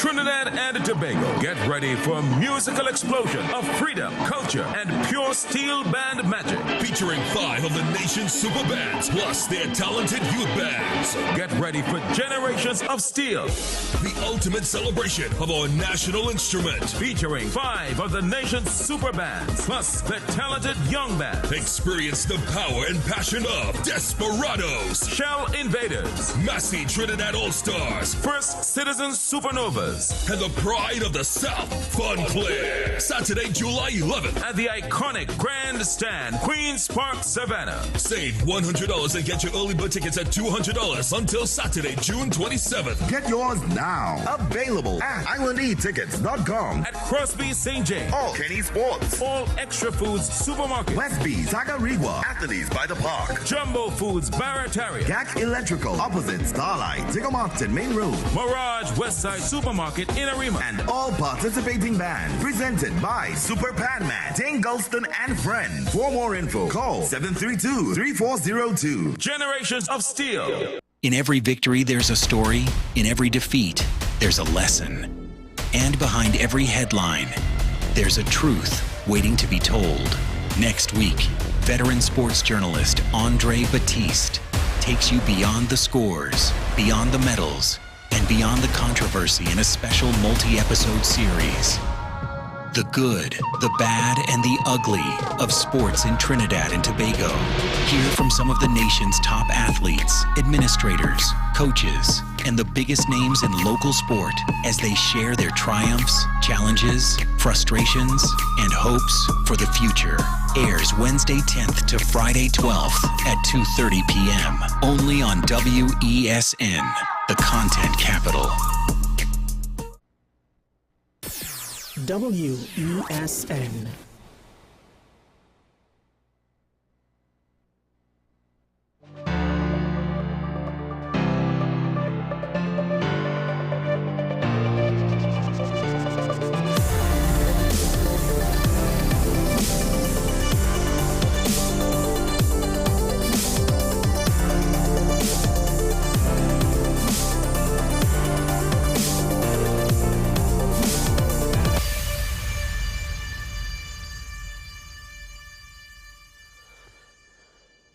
Trinidad and Tobago, get ready for a musical explosion of freedom, culture, and pure steel band magic. Featuring 5 of the nation's super bands, plus their talented youth bands. Get ready for Generations of Steel, the ultimate celebration of our national instrument. featuring 5 of the nation's super bands, plus the talented young band. Experience the power and passion of Desperados, Shell Invaders, Massey Trinidad All-Stars, First Citizens Supernovas, and the pride of the South, Fun Play. Saturday, July 11th. at the iconic Grandstand, Queens Park, Savannah. Save $100 and get your early bird tickets at $200 until Saturday, June 27th. Get yours now. Available at islandetickets.com. At Crosby St. James, All Kenny Sports. All Extra Foods Supermarket, Westby, Tagarigua, Athletes by the Park. Jumbo Foods Barataria, GAC Electrical, opposite Starlight, Tiggermarkton Main Road. Mirage Westside Supermarket in Arima. And all participating bands. Presented by Super Padman, Dane Gulston and Friends. For more info, call 732-3402. Generations of Steel. In every victory, there's a story. In every defeat, there's a lesson. And behind every headline, there's a truth waiting to be told. Next week, veteran sports journalist Andre Batiste takes you beyond the scores, beyond the medals, and beyond the controversy in a special multi-episode series. The good, the bad, and the ugly of sports in Trinidad and Tobago. Hear from some of the nation's top athletes, administrators, coaches, and the biggest names in local sport as they share their triumphs, challenges, frustrations, and hopes for the future. Airs Wednesday 10th to Friday 12th at 2:30 p.m. Only on WESN, the content capital. WESN.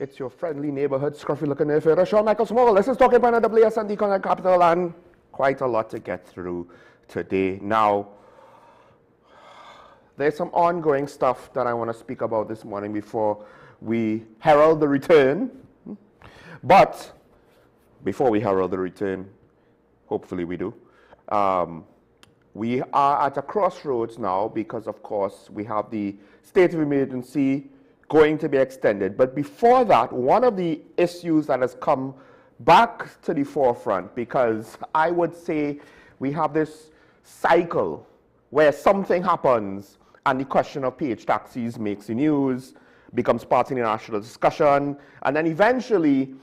It's your friendly neighborhood, scruffy-looking airfarer, Sean Michael Small. This is Talking About the WSN Content Capital, and quite a lot to get through today. Now, there's some ongoing stuff that I want to speak about this morning before we herald the return. But before we herald the return, hopefully we do, we are at a crossroads now because, of course, we have the state of emergency going to be extended. But before that, one of the issues that has come back to the forefront, because I would say we have this cycle where something happens and the question of PH taxis makes the news, becomes part of the national discussion, and then eventually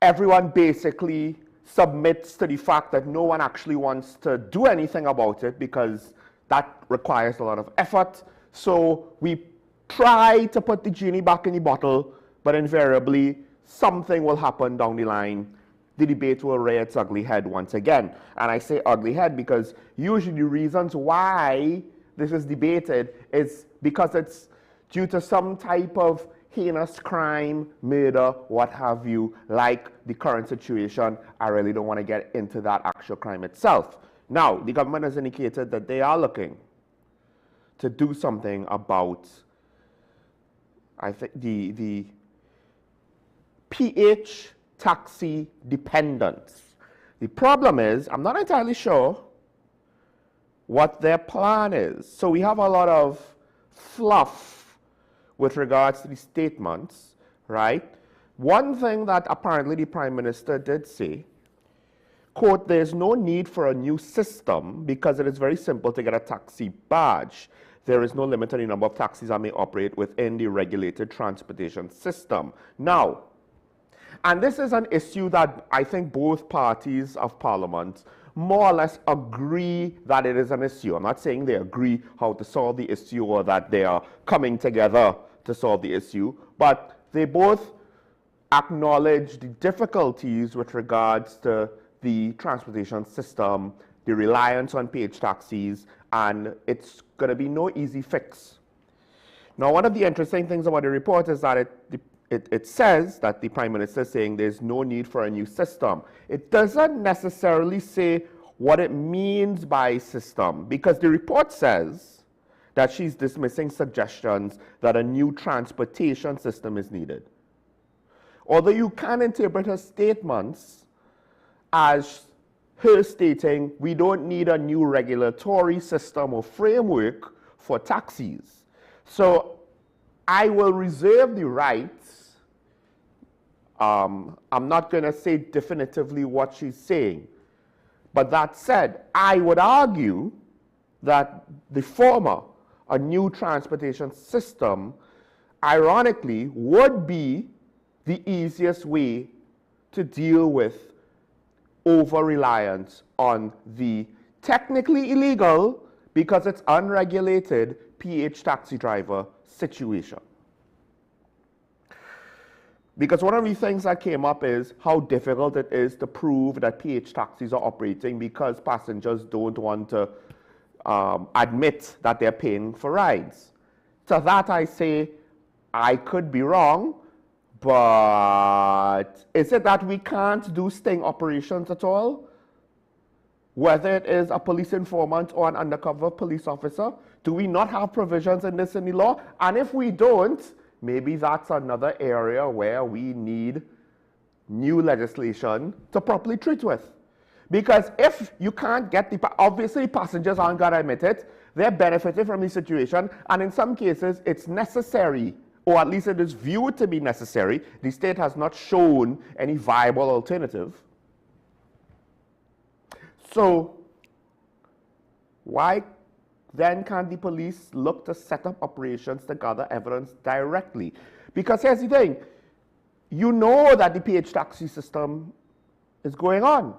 everyone basically submits to the fact that no one actually wants to do anything about it because that requires a lot of effort. So we try to put the genie back in the bottle, but invariably something will happen down the line. The debate will rear its ugly head once again. And I say ugly head because usually the reasons why this is debated is because it's due to some type of heinous crime, murder, what have you, like the current situation. I really don't want to get into that actual crime itself. Now, the government has indicated that they are looking to do something about, I think, the PH taxi dependence. The problem is, I'm not entirely sure what their plan is. So we have a lot of fluff with regards to the statements, right? One thing that apparently the Prime Minister did say, quote, "There's no need for a new system because it is very simple to get a taxi badge. There is no limit to the number of taxis that may operate within the regulated transportation system." Now, and this is an issue that I think both parties of Parliament more or less agree that it is an issue. I'm not saying they agree how to solve the issue or that they are coming together to solve the issue, but they both acknowledge the difficulties with regards to the transportation system the reliance on PH taxis, and it's going to be no easy fix. Now, one of the interesting things about the report is that it says that the Prime Minister is saying there's no need for a new system. It doesn't necessarily say what it means by system, because the report says that she's dismissing suggestions that a new transportation system is needed. Although you can interpret her statements as her stating we don't need a new regulatory system or framework for taxis. So I will reserve the right. I'm not going to say definitively what she's saying. But that said, I would argue that the former, a new transportation system, ironically, would be the easiest way to deal with over-reliance on the technically illegal, because it's unregulated, PH taxi driver situation. Because one of the things that came up is how difficult it is to prove that PH taxis are operating because passengers don't want to admit that they're paying for rides. To that I say, I could be wrong, but is it that we can't do sting operations at all? Whether it is a police informant or an undercover police officer, do we not have provisions in this in the law? And if we don't, maybe that's another area where we need new legislation to properly treat with. Because if you can't get obviously passengers aren't going to admit it, they're benefiting from the situation, and in some cases it's necessary, or at least it is viewed to be necessary. The state has not shown any viable alternative. So why then can't the police look to set up operations to gather evidence directly? Because here's the thing, you know that the PH taxi system is going on,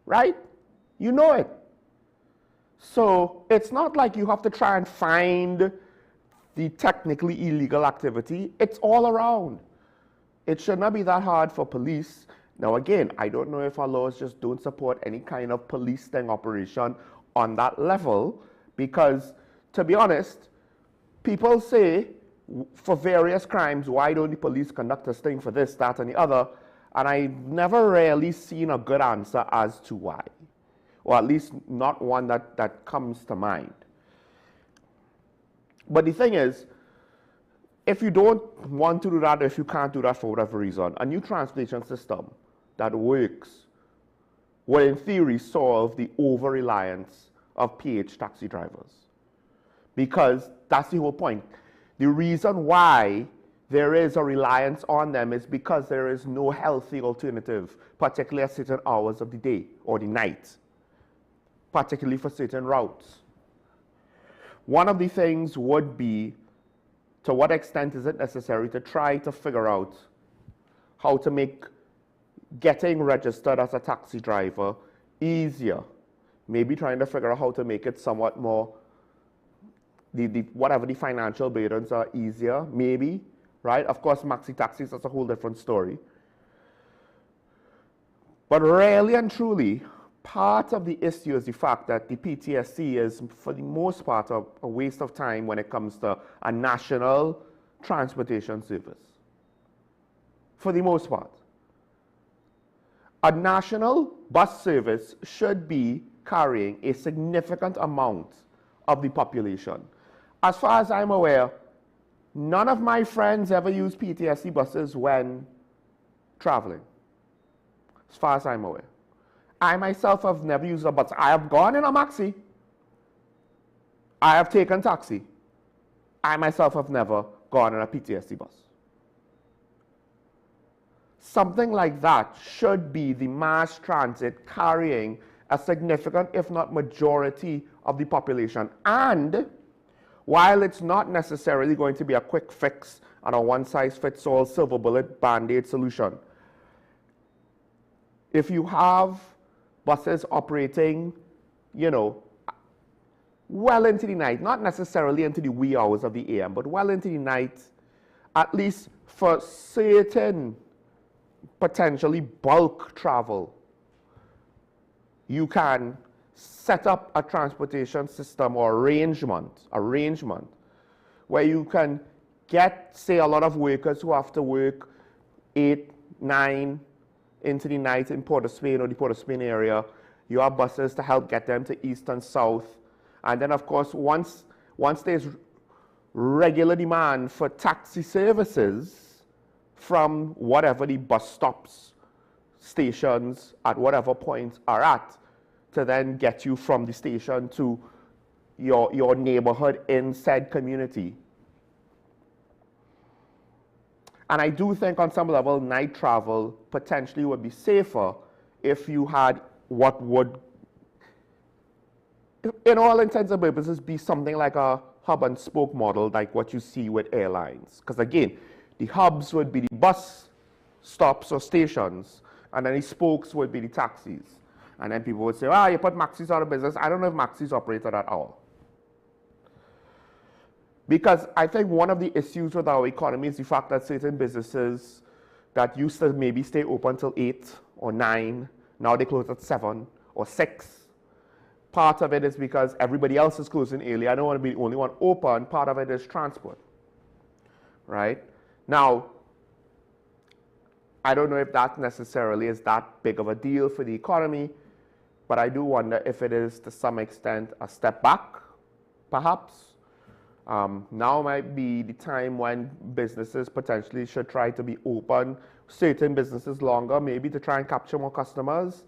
right? You know it. So it's not like you have to try and find the technically illegal activity. It's all around. It should not be that hard for police. Now again, I don't know if our laws just don't support any kind of police sting operation on that level, because to be honest, people say for various crimes, why don't the police conduct a sting for this, that, and the other? And I've never really seen a good answer as to why, or at least not one that comes to mind. But the thing is, if you don't want to do that, or if you can't do that for whatever reason, a new transportation system that works will in theory solve the over-reliance of PH taxi drivers. Because that's the whole point. The reason why there is a reliance on them is because there is no healthy alternative, particularly at certain hours of the day or the night, particularly for certain routes. One of the things would be, to what extent is it necessary to try to figure out how to make getting registered as a taxi driver easier. Maybe trying to figure out how to make it somewhat more, whatever the financial burdens are, easier, maybe, right? Of course, maxi taxis, that's a whole different story. But really and truly, part of the issue is the fact that the PTSC is, for the most part, a waste of time when it comes to a national transportation service. For the most part. A national bus service should be carrying a significant amount of the population. As far as I'm aware, none of my friends ever use PTSC buses when traveling, as far as I'm aware. I myself have never used a bus. I have gone in a maxi. I have taken taxi. I myself have never gone in a PTSC bus. Something like that should be the mass transit carrying a significant, if not majority, of the population. And while it's not necessarily going to be a quick fix and a one-size-fits-all silver bullet band-aid solution, if you have buses operating, you know, well into the night, not necessarily into the wee hours of the AM, but well into the night, at least for certain potentially bulk travel, you can set up a transportation system or arrangement where you can get, say, a lot of workers who have to work 8, 9 into the night in Port of Spain or the Port of Spain area. You have buses to help get them to east and south. And then, of course, once there's regular demand for taxi services from whatever the bus stops, stations, at whatever points are at, to then get you from the station to your neighborhood in said community. And I do think on some level night travel potentially would be safer if you had what would, in all intents and purposes, be something like a hub and spoke model like what you see with airlines. Because again, the hubs would be the bus stops or stations, and then the spokes would be the taxis. And then people would say, ah, you put Maxis out of business. I don't know if Maxis operated at all. Because I think one of the issues with our economy is the fact that certain businesses that used to maybe stay open till 8 or 9, now they close at 7 or 6. Part of it is because everybody else is closing early. I don't want to be the only one open. Part of it is transport, right? Now, I don't know if that necessarily is that big of a deal for the economy, but I do wonder if it is to some extent a step back, perhaps. Now might be the time when businesses potentially should try to be open, certain businesses longer, maybe to try and capture more customers,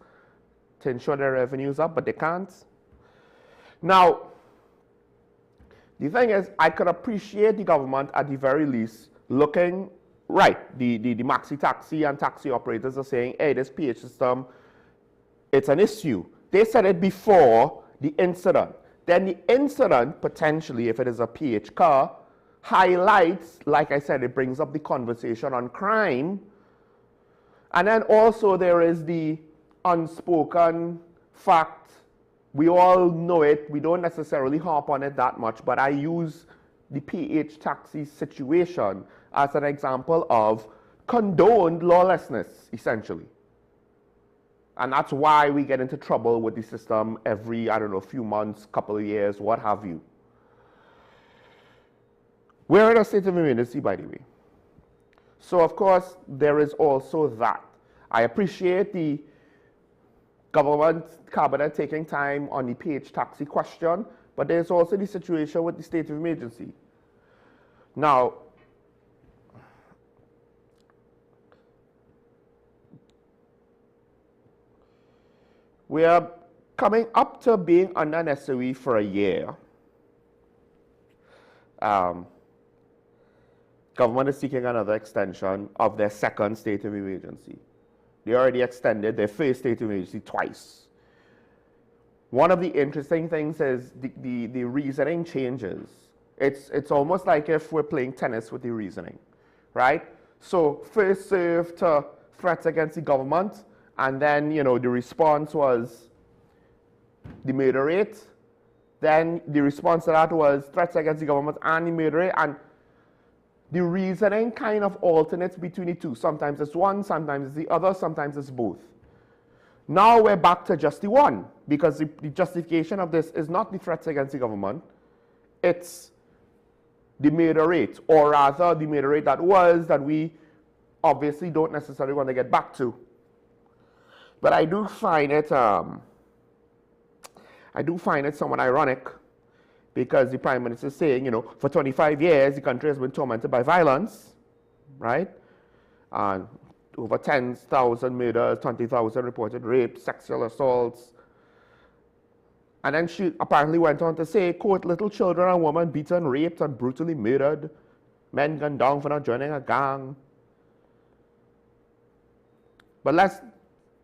to ensure their revenue's up, but they can't. Now, the thing is, I could appreciate the government at the very least looking, right, the maxi taxi and taxi operators are saying, hey, this PH system, it's an issue. They said it before the incident. Then the incident, potentially, if it is a PH car, highlights, like I said, it brings up the conversation on crime. And then also there is the unspoken fact. We all know it. We don't necessarily harp on it that much, but I use the PH taxi situation as an example of condoned lawlessness, essentially. And that's why we get into trouble with the system every, I don't know, few months, couple of years, what have you. We're in a state of emergency, by the way. So, of course, there is also that. I appreciate the government cabinet taking time on the PH taxi question, but there's also the situation with the state of emergency. Now, we are coming up to being under necessary for a year. Government is seeking another extension of their second state of emergency. They already extended their first state of emergency twice. One of the interesting things is the reasoning changes. It's almost like if we're playing tennis with the reasoning, right? So first serve to threats against the government, and then, you know, the response was the murder rate. Then the response to that was threats against the government and the murder rate. And the reasoning kind of alternates between the two. Sometimes it's one, sometimes it's the other, sometimes it's both. Now we're back to just the one, because the justification of this is not the threats against the government, it's the murder rate, or rather the murder rate that we obviously don't necessarily want to get back to. But I do find it somewhat ironic, because the Prime Minister is saying, you know, for 25 years the country has been tormented by violence, right? Over 10,000 murders, 20,000 reported rapes, sexual assaults. And then she apparently went on to say, quote, little children and women beaten, raped, and brutally murdered. Men gunned down for not joining a gang. But let's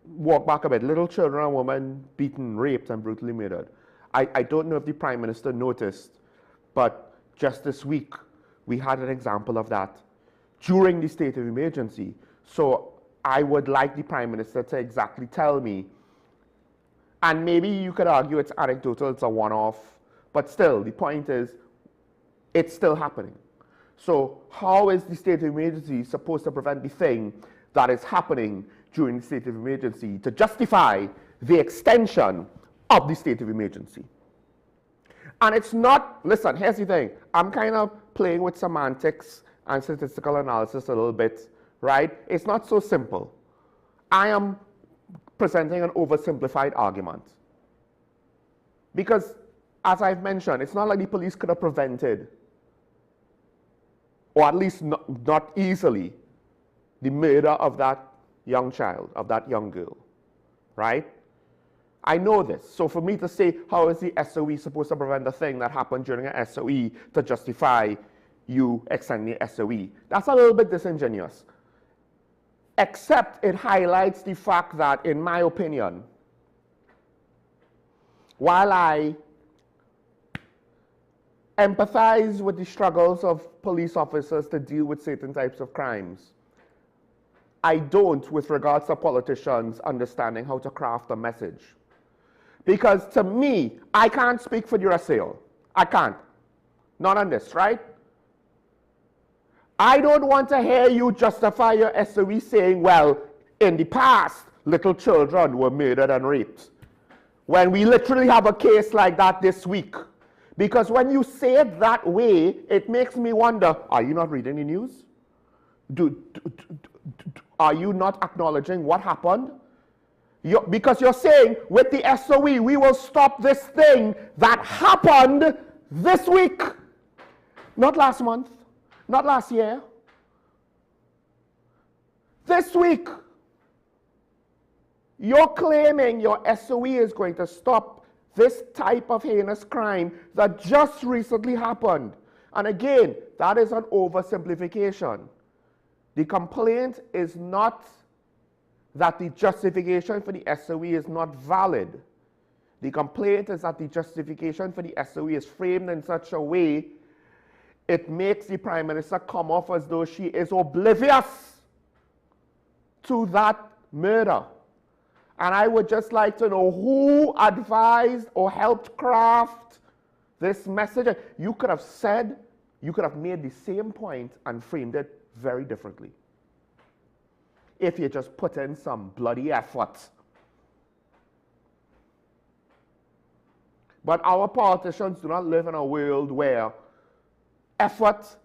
walk back a bit. Little children and women beaten, raped, and brutally murdered. I don't know if the Prime Minister noticed, but just this week we had an example of that during the state of emergency. So I would like the Prime Minister to exactly tell me, and maybe you could argue it's anecdotal, it's a one-off, but still, the point is, it's still happening. So how is the state of emergency supposed to prevent the thing that is happening during the state of emergency to justify the extension of the state of emergency. And it's not, listen, here's the thing. I'm kind of playing with semantics and statistical analysis a little bit, right? It's not so simple. I am presenting an oversimplified argument. Because, as I've mentioned, it's not like the police could have prevented, or at least not easily, the murder of that young child, of that young girl, right? I know this. So for me to say, how is the SOE supposed to prevent the thing that happened during an SOE to justify you extending the SOE? That's a little bit disingenuous. Except it highlights the fact that, in my opinion, while I empathize with the struggles of police officers to deal with certain types of crimes, I don't, with regards to politicians understanding how to craft a message. Because to me, I can't speak for the USAO. I can't. Not on this, right? I don't want to hear you justify your SOE saying, well, in the past, little children were murdered and raped. When we literally have a case like that this week. Because when you say it that way, it makes me wonder, are you not reading the news? Are you not acknowledging what happened? Because you're saying, with the SOE, we will stop this thing that happened this week. Not last month, not last year. This week. You're claiming your SOE is going to stop this type of heinous crime that just recently happened. And again, that is an oversimplification. The complaint is not that the justification for the SOE is not valid. The complaint is that the justification for the SOE is framed in such a way it makes the Prime Minister come off as though she is oblivious to that murder. And I would just like to know who advised or helped craft this message. You could have said, you could have made the same point and framed it very differently if you just put in some bloody effort. But our politicians do not live in a world where effort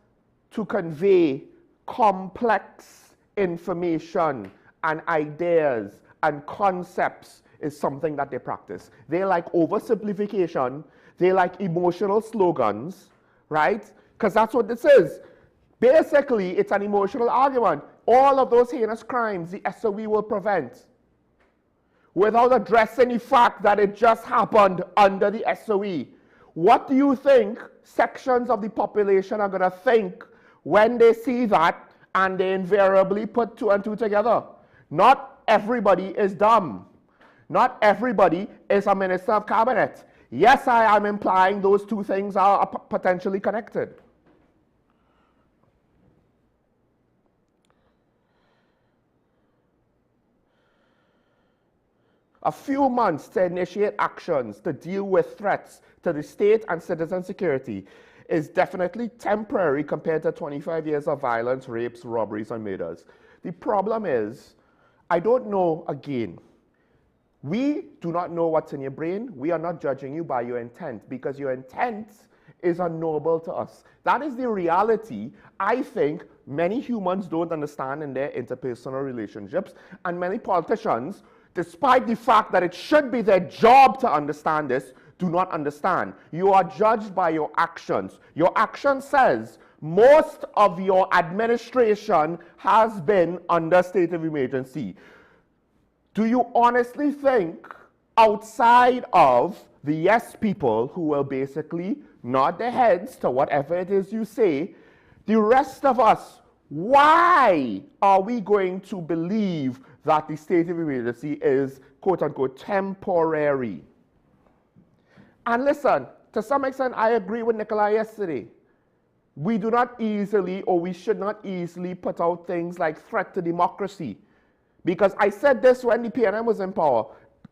to convey complex information and ideas and concepts is something that they practice. They like oversimplification, they like emotional slogans, right? Because that's what this is. Basically, it's an emotional argument. All of those heinous crimes the SOE will prevent without addressing the fact that it just happened under the SOE. What do you think sections of the population are going to think when they see that and they invariably put two and two together? Not everybody is dumb. Not everybody is a minister of cabinet. Yes, I am implying those two things are potentially connected. A few months to initiate actions to deal with threats to the state and citizen security is definitely temporary compared to 25 years of violence, rapes, robberies, and murders. The problem is, I don't know, again, we do not know what's in your brain. We are not judging you by your intent because your intent is unknowable to us. That is the reality I think many humans don't understand in their interpersonal relationships, and many politicians, despite the fact that it should be their job to understand this, do not understand. You are judged by your actions. Your action says most of your administration has been under state of emergency. Do you honestly think, outside of the yes people who will basically nod their heads to whatever it is you say, the rest of us, why are we going to believe that the state of emergency is, quote unquote, temporary? And listen, to some extent, I agree with Nikolai yesterday. We do not easily, or we should not easily put out things like threat to democracy. Because I said this when the PNM was in power.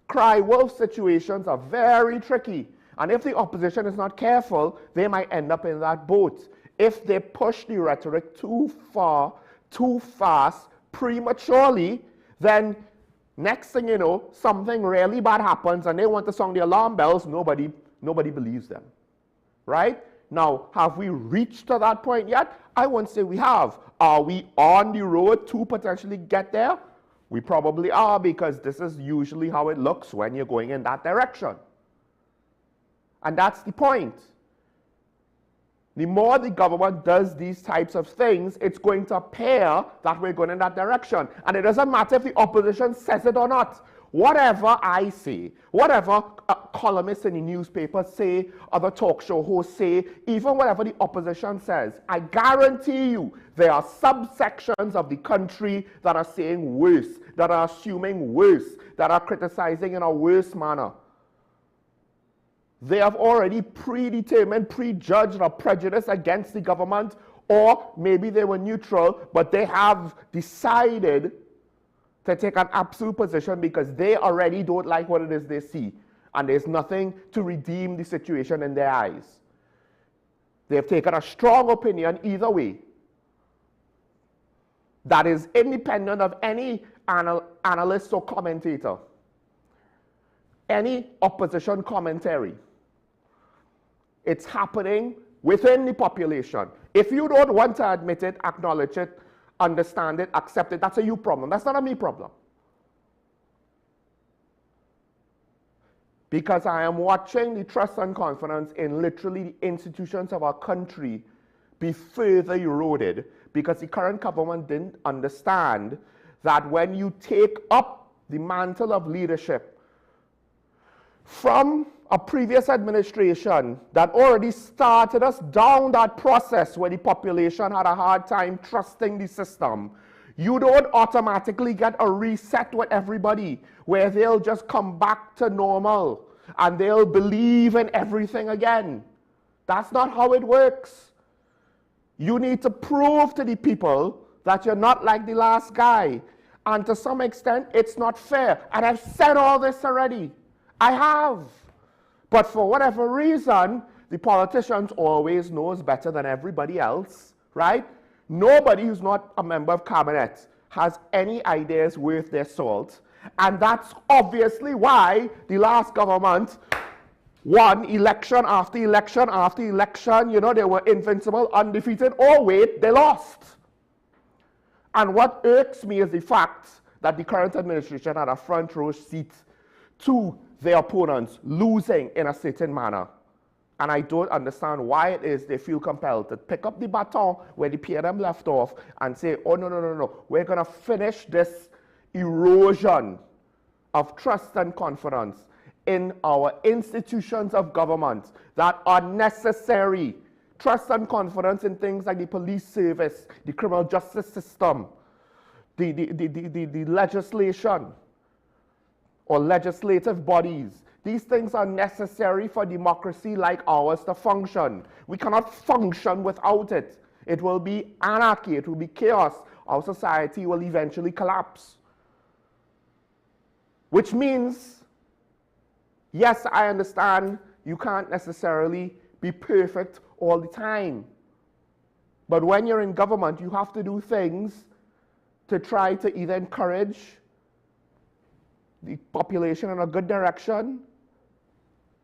Cry wolf situations are very tricky. And if the opposition is not careful, they might end up in that boat. If they push the rhetoric too far, too fast, prematurely, then Next thing you know, something really bad happens and they want to sound the alarm bells. Nobody believes them, right? Now, have we reached to that point yet? I won't say we have. Are we on the road to potentially get there? We probably are, because this is usually how it looks when you're going in that direction. And that's the point. The more the government does these types of things, it's going to appear that we're going in that direction. And it doesn't matter if the opposition says it or not. Whatever I say, whatever columnists in the newspaper say, other talk show hosts say, even whatever the opposition says, I guarantee you there are subsections of the country that are saying worse, that are assuming worse, that are criticizing in a worse manner. They have already predetermined, prejudged, or prejudiced against the government, or maybe they were neutral, but they have decided to take an absolute position because they already don't like what it is they see, and there's nothing to redeem the situation in their eyes. They have taken a strong opinion either way that is independent of any analyst or commentator, any opposition commentary. It's happening within the population. If you don't want to admit it, acknowledge it, understand it, accept it, that's a you problem. That's not a me problem. Because I am watching the trust and confidence in literally the institutions of our country be further eroded, because the current government didn't understand that when you take up the mantle of leadership from a previous administration that already started us down that process where the population had a hard time trusting the system, you don't automatically get a reset with everybody where they'll just come back to normal and they'll believe in everything again. That's not how it works. You need to prove to the people that you're not like the last guy. And to some extent, it's not fair. And I've said all this already. I have. But for whatever reason, the politicians always knows better than everybody else, right? Nobody who's not a member of cabinet has any ideas worth their salt. And that's obviously why the last government won election after election after election. You know, they were invincible, undefeated. Oh, wait, they lost. And what irks me is the fact that the current administration had a front row seat to their opponents losing in a certain manner. And I don't understand why it is they feel compelled to pick up the baton where the PNM left off and say, oh, no, we're going to finish this erosion of trust and confidence in our institutions of government that are necessary. Trust and confidence in things like the police service, the criminal justice system, the legislation, or legislative bodies. These things are necessary for democracy like ours to function. We cannot function without it. It will be anarchy, it will be chaos. Our society will eventually collapse. Which means, yes, I understand you can't necessarily be perfect all the time. But when you're in government, you have to do things to try to either encourage the population in a good direction,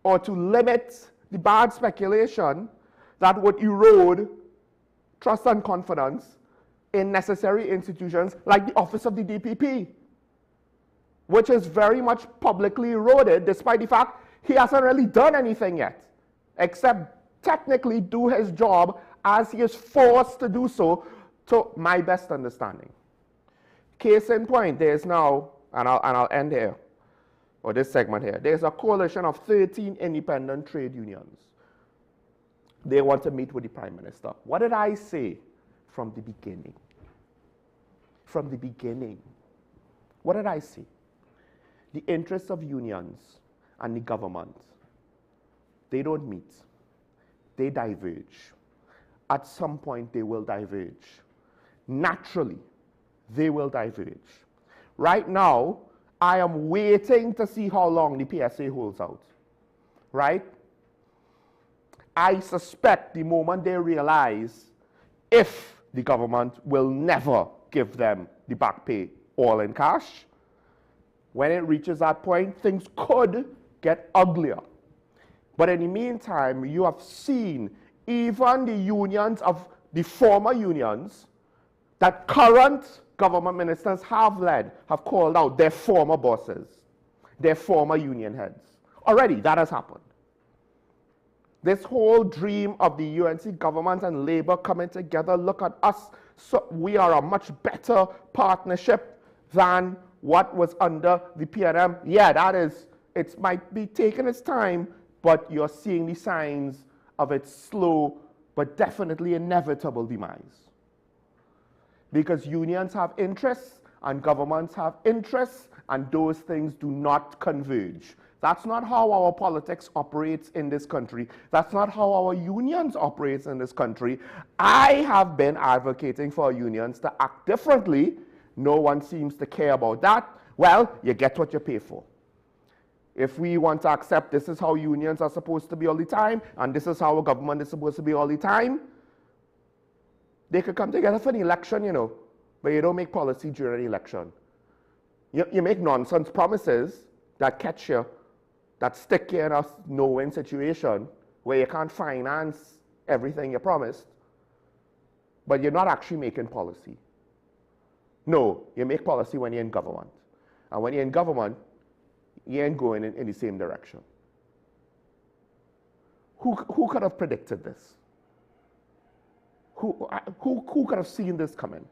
or to limit the bad speculation that would erode trust and confidence in necessary institutions like the office of the DPP, which is very much publicly eroded despite the fact he hasn't really done anything yet, except technically do his job as he is forced to do so, to my best understanding. Case in point, there is now, and I'll end here, or this segment here, there's a coalition of 13 independent trade unions. They want to meet with the Prime Minister. What did I say from the beginning? From the beginning. What did I say? The interests of unions and the government, they don't meet. They diverge. At some point, they will diverge. Naturally, they will diverge. Right now, I am waiting to see how long the PSA holds out, right? I suspect the moment they realize if the government will never give them the back pay all in cash, When it reaches that point, things could get uglier. But in the meantime, you have seen even the unions of the former unions that current government ministers have led, have called out their former bosses, their former union heads. Already, that has happened. This whole dream of the UNC government and Labour coming together, look at us, so we are a much better partnership than what was under the PNM. Yeah, that is, it might be taking its time, but you're seeing the signs of its slow but definitely inevitable demise. Because unions have interests and governments have interests, and those things do not converge. That's not how our politics operates in this country. That's not how our unions operate in this country. I have been advocating for unions to act differently. No one seems to care about that. Well, you get what you pay for. If we want to accept this is how unions are supposed to be all the time, and this is how a government is supposed to be all the time, they could come together for the election, you know, but you don't make policy during the election. You make nonsense promises that catch you, that stick you in a no-win situation where you can't finance everything you promised, but you're not actually making policy. No, you make policy when you're in government. And when you're in government, you ain't going in the same direction. Who could have predicted this? Who could have seen this coming?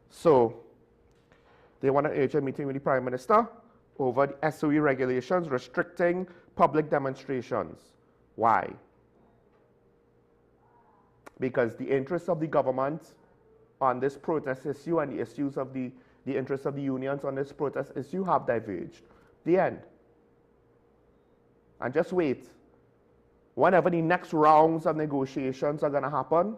So, they want to urge a meeting with the Prime Minister over the SOE regulations restricting public demonstrations. Why? Because the interests of the government on this protest issue and the issues of the interests of the unions on this protest issue have diverged. The end. And just wait. Whenever the next rounds of negotiations are going to happen,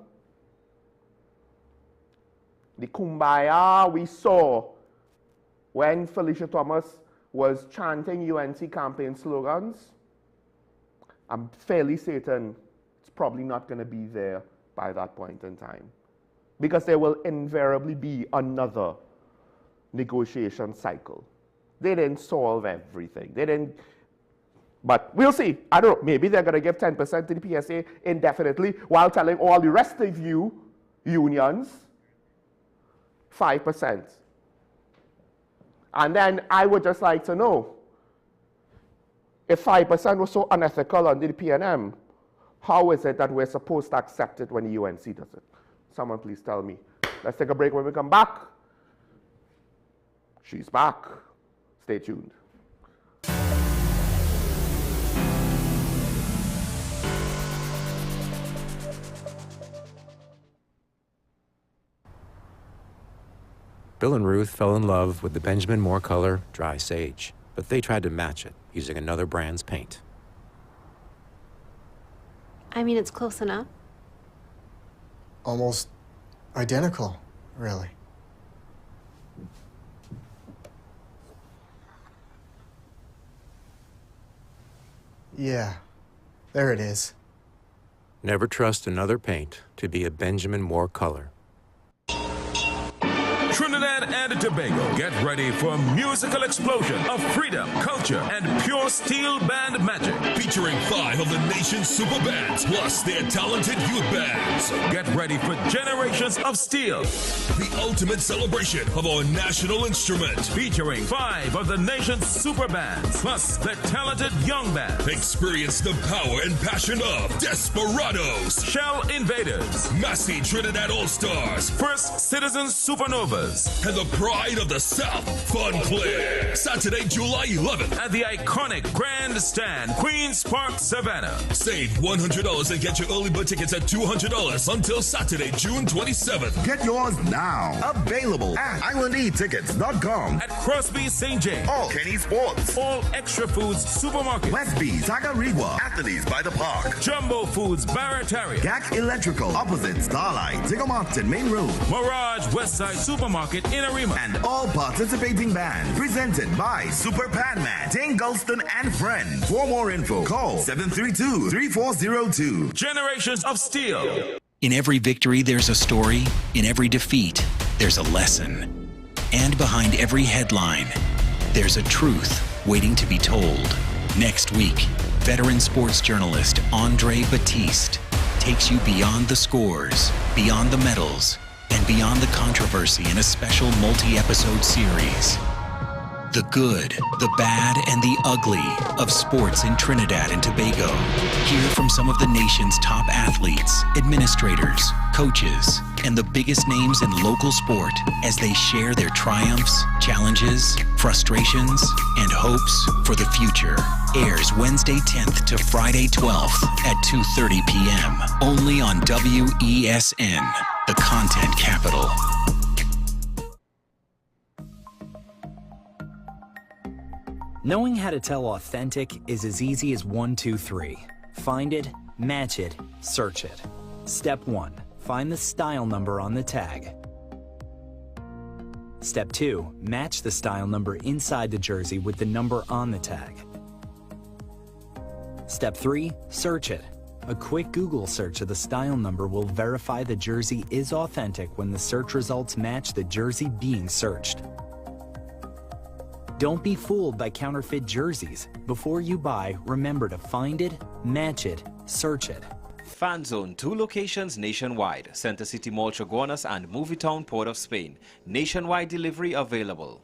the kumbaya we saw when Felicia Thomas was chanting UNC campaign slogans, I'm fairly certain it's probably not going to be there by that point in time. Because there will invariably be another negotiation cycle. They didn't solve everything. They didn't, but we'll see. I don't know, maybe they're going to give 10% to the PSA indefinitely while telling all the rest of you unions 5%. And then I would just like to know, if 5% was so unethical under the PNM, how is it that we're supposed to accept it when the UNC does it? Someone please tell me. Let's take a break. When we come back, she's back. Stay tuned. Bill and Ruth fell in love with the Benjamin Moore color Dry Sage, but they tried to match it using another brand's paint. I mean, it's close enough. Almost identical, really. Yeah, there it is. Never trust another paint to be a Benjamin Moore color. Trinidad and Tobago, get ready for a musical explosion of freedom, culture, and pure steel band magic. Featuring 5 of the nation's super bands, plus their talented youth bands. Get ready for Generations of Steel, The ultimate celebration of our national instrument. featuring 5 of the nation's super bands, plus the talented young band. Experience the power and passion of Desperados, Shell Invaders, Massey Trinidad All-Stars, First Citizens Supernovas, and the pride of the South, Fun Play. Saturday, July 11th. at the iconic Grandstand, Queens Park, Savannah. Save $100 and get your early bird tickets at $200 until Saturday, June 27th. Get yours now. Available at islandetickets.com. At Crosby St. James, All Kenny Sports. All Extra Foods Supermarket, Westby, Tagarigua, Athletes by the Park. Jumbo Foods Barataria, GAC Electrical, opposite Starlight, Tiggermarkton Main Road. Mirage Westside Supermarket in Arima. And all participating bands. Presented by Super Padman, Ting Gulston and Friends. For more info, call 732-3402. Generations of Steel. In every victory, there's a story. In every defeat, there's a lesson. And behind every headline, there's a truth waiting to be told. Next week, veteran sports journalist Andre Batiste takes you beyond the scores, beyond the medals, and beyond the controversy in a special multi-episode series. The good, the bad, and the ugly of sports in Trinidad and Tobago. Hear from some of the nation's top athletes, administrators, coaches, and the biggest names in local sport as they share their triumphs, challenges, frustrations, and hopes for the future. Airs Wednesday 10th to Friday 12th at 2:30 p.m. Only on WESN, the content capital. Knowing how to tell authentic is as easy as 1, 2, 3. Find it, match it, search it. Step 1. Find the style number on the tag. Step 2. Match the style number inside the jersey with the number on the tag. Step 3. Search it. A quick Google search of the style number will verify the jersey is authentic when the search results match the jersey being searched. Don't be fooled by counterfeit jerseys. Before you buy, remember to find it, match it, search it. Fan Zone, 2 locations nationwide. Center City Mall, Chaguanas and Movietown, Port of Spain. Nationwide delivery available.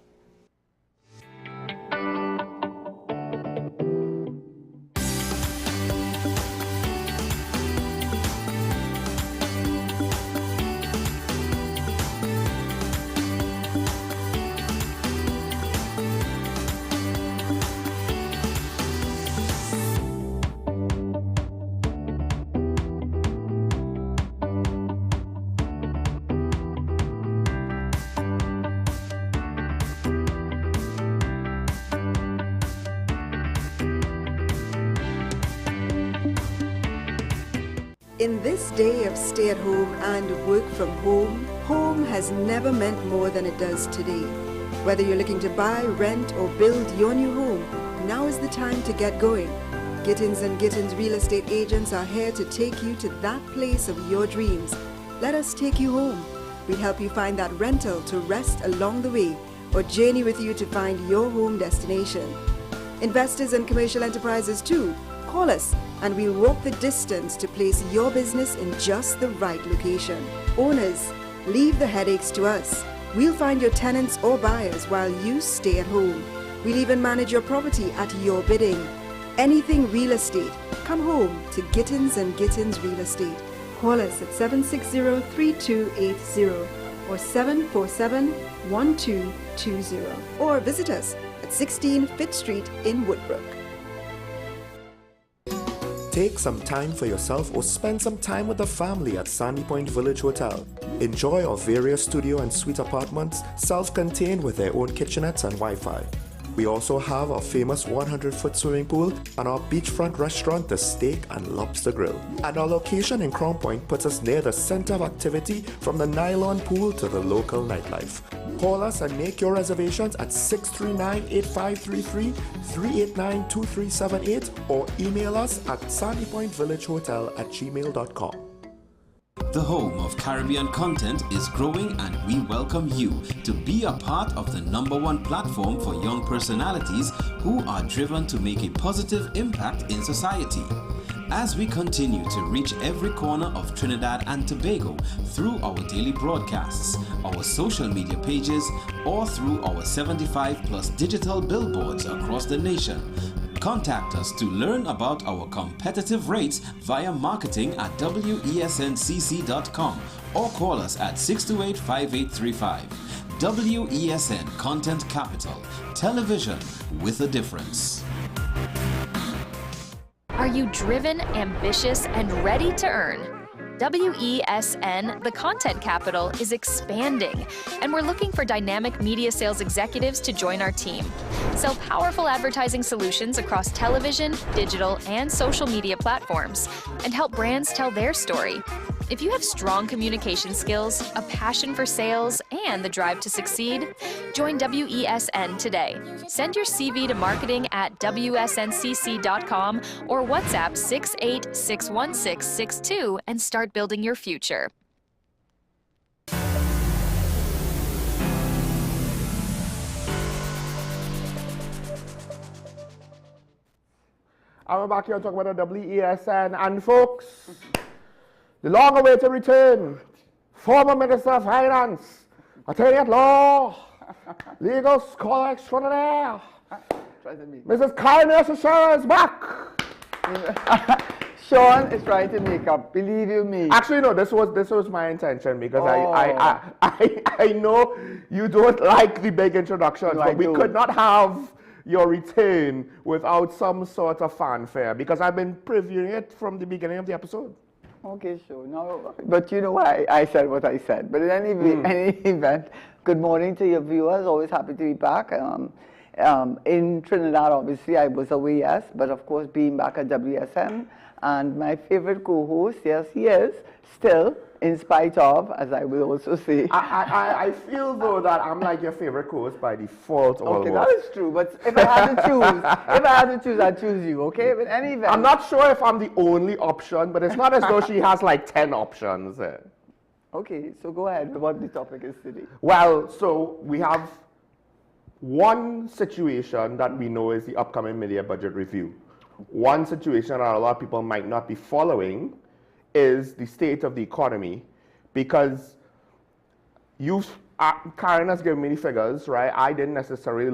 In this day of stay-at-home and work from home, home has never meant more than it does today. Whether you're looking to buy, rent, or build your new home, now is the time to get going. Gittins & Gittins real estate agents are here to take you to that place of your dreams. Let us take you home. We'll help you find that rental to rest along the way or journey with you to find your home destination. Investors and commercial enterprises too, call us and we'll walk the distance to place your business in just the right location. Owners, leave the headaches to us. We'll find your tenants or buyers while you stay at home. We'll even manage your property at your bidding. Anything real estate, come home to Gittins & Gittins Real Estate. Call us at 760-3280 or 747-1220 or visit us at 16 Fifth Street in Woodbrook. Take some time for yourself or spend some time with the family at Sandy Point Village Hotel. Enjoy our various studio and suite apartments, self-contained with their own kitchenettes and Wi-Fi. We also have our famous 100-foot swimming pool and our beachfront restaurant, The Steak and Lobster Grill. And our location in Crown Point puts us near the center of activity from the nylon pool to the local nightlife. Call us and make your reservations at 639-8533, 389-2378 or email us at sandypointvillagehotel@gmail.com. The home of Caribbean content is growing and we welcome you to be a part of the #1 platform for young personalities who are driven to make a positive impact in society. As we continue to reach every corner of Trinidad and Tobago through our daily broadcasts, our social media pages, or through our 75+ digital billboards across the nation, contact us to learn about our competitive rates via marketing at wesncc.com or call us at 628-5835. WESN Content Capital, television with a difference. Are you driven, ambitious, and ready to earn? WESN, the content capital, is expanding, and we're looking for dynamic media sales executives to join our team. Sell powerful advertising solutions across television, digital, and social media platforms, and help brands tell their story. If you have strong communication skills, a passion for sales, and the drive to succeed, join WESN today. Send your CV to marketing at wesncc.com or WhatsApp 6861662 and start building your future. I'm back here talking about the WESN. And folks, the long-awaited return, former Minister of Finance, Attorney at Law, Legal Scholar Extraordinaire, Mrs. Karen Shara is back. Sean is trying to make up, believe you me. Actually, no, this was my intention because I know you don't like the big introductions, No, but we could not have your return without some sort of fanfare because I've been previewing it from the beginning of the episode. Okay, sure. No, but you know why I said what I said. But in any event, good morning to your viewers. Always happy to be back. In Trinidad, obviously, I was away, yes, but of course, being back at WSN. And my favorite co-host, yes, he is, still, in spite of, as I will also say. I feel, though, that I'm like your favorite co-host by default. Okay, that is true, but if I had to choose, I'd choose you, okay? But any event. I'm not sure if I'm the only option, but it's not as though she has like 10 options. Okay, so go ahead with what the topic is today. Well, so we have one situation that we know is the upcoming mid-year budget review. One situation that a lot of people might not be following is the state of the economy, because Karen has given me the figures, right? I didn't necessarily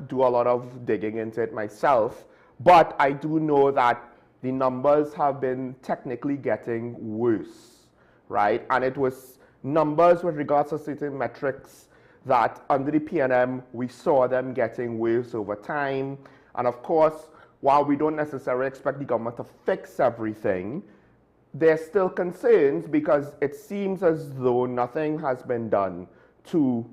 do a lot of digging into it myself, but I do know that the numbers have been technically getting worse, right? And it was numbers with regards to certain metrics that under the PNM, we saw them getting worse over time. And of course, while we don't necessarily expect the government to fix everything, there's still concerns because it seems as though nothing has been done to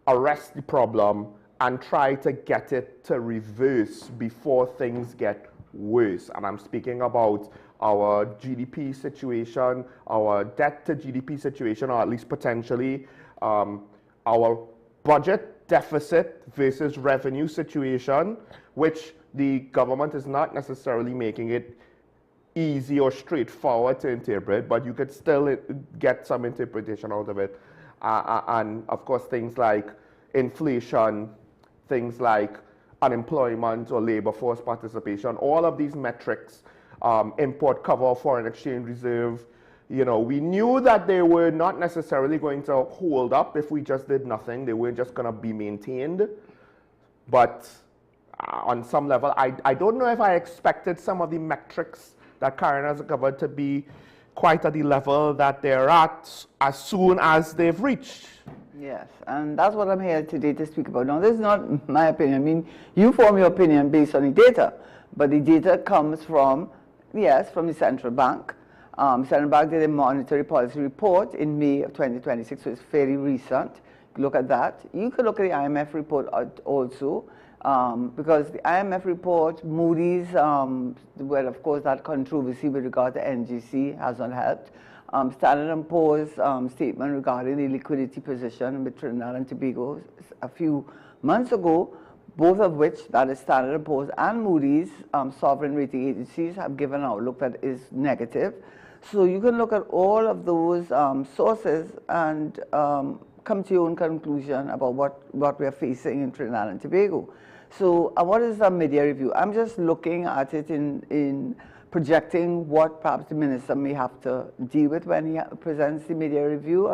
arrest the problem and try to get it to reverse before things get worse. And I'm speaking about our GDP situation, our debt to GDP situation, or at least potentially our budget deficit versus revenue situation, which the government is not necessarily making it easy or straightforward to interpret, but you could still get some interpretation out of it. And of course, things like inflation, things like unemployment or labor force participation, all of these metrics, import cover, foreign exchange reserve, you know, we knew that they were not necessarily going to hold up if we just did nothing. They weren't just going to be maintained. But on some level, I don't know if I expected some of the metrics that Karen has covered to be quite at the level that they're at as soon as they've reached. Yes, and that's what I'm here today to speak about. Now, this is not my opinion. I mean, you form your opinion based on the data, but the data comes from, yes, from the central bank. Central Bank did a monetary policy report in May of 2026, so it's very recent. Look at that. You could look at the IMF report also, because the IMF report, Moody's, well, of course, that controversy with regard to NGC has not helped. Standard & Poor's statement regarding the liquidity position with Trinidad and Tobago a few months ago, both of which, that is Standard & Poor's and Moody's, sovereign rating agencies, have given an outlook that is negative. So you can look at all of those sources and come to your own conclusion about what we are facing in Trinidad and Tobago. So what is a mid-year review? I'm just looking at it in projecting what perhaps the minister may have to deal with when he presents the mid-year review,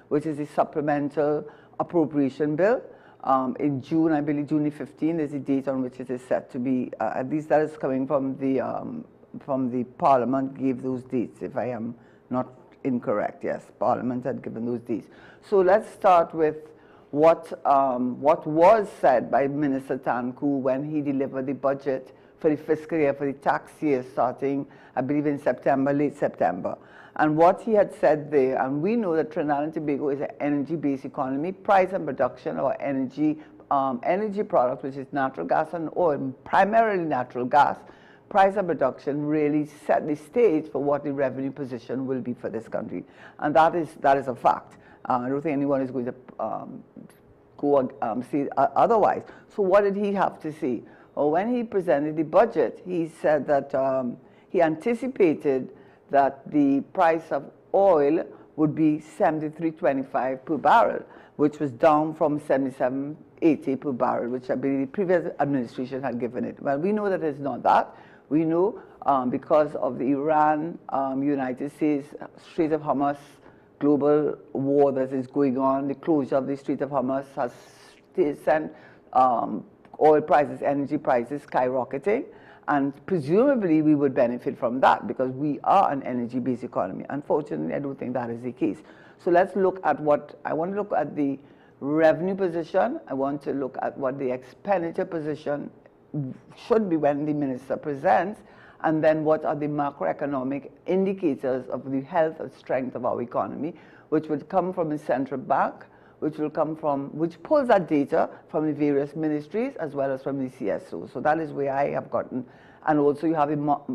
which is the supplemental appropriation bill. In June, I believe June 15 is the date on which it is set to be, at least that is coming from the Parliament gave those dates, if I am not incorrect. Yes, Parliament had given those dates. So let's start with what was said by Minister Tanku when he delivered the budget for the fiscal year, for the tax year starting, I believe, in September, late September. And what he had said there, and we know that Trinidad and Tobago is an energy-based economy, price and production of energy products, which is natural gas and oil, primarily natural gas, price and production really set the stage for what the revenue position will be for this country. And that is a fact. I don't think anyone is going to say otherwise. So what did he have to say? Well, when he presented the budget, he said that he anticipated that the price of oil would be $73.25 per barrel, which was down from $77.80 per barrel, which I believe the previous administration had given it. Well, we know that it's not that. We know because of the Iran, United States, Strait of Hormuz global war that is going on, the closure of the Strait of Hormuz has sent oil prices, energy prices skyrocketing, and presumably we would benefit from that because we are an energy-based economy. Unfortunately, I don't think that is the case. So let's look at I want to look at the revenue position. I want to look at what the expenditure position should be when the minister presents, and then what are the macroeconomic indicators of the health and strength of our economy, which would come from the central bank, which pulls that data from the various ministries as well as from the CSO. So that is where I have gotten. And also you have,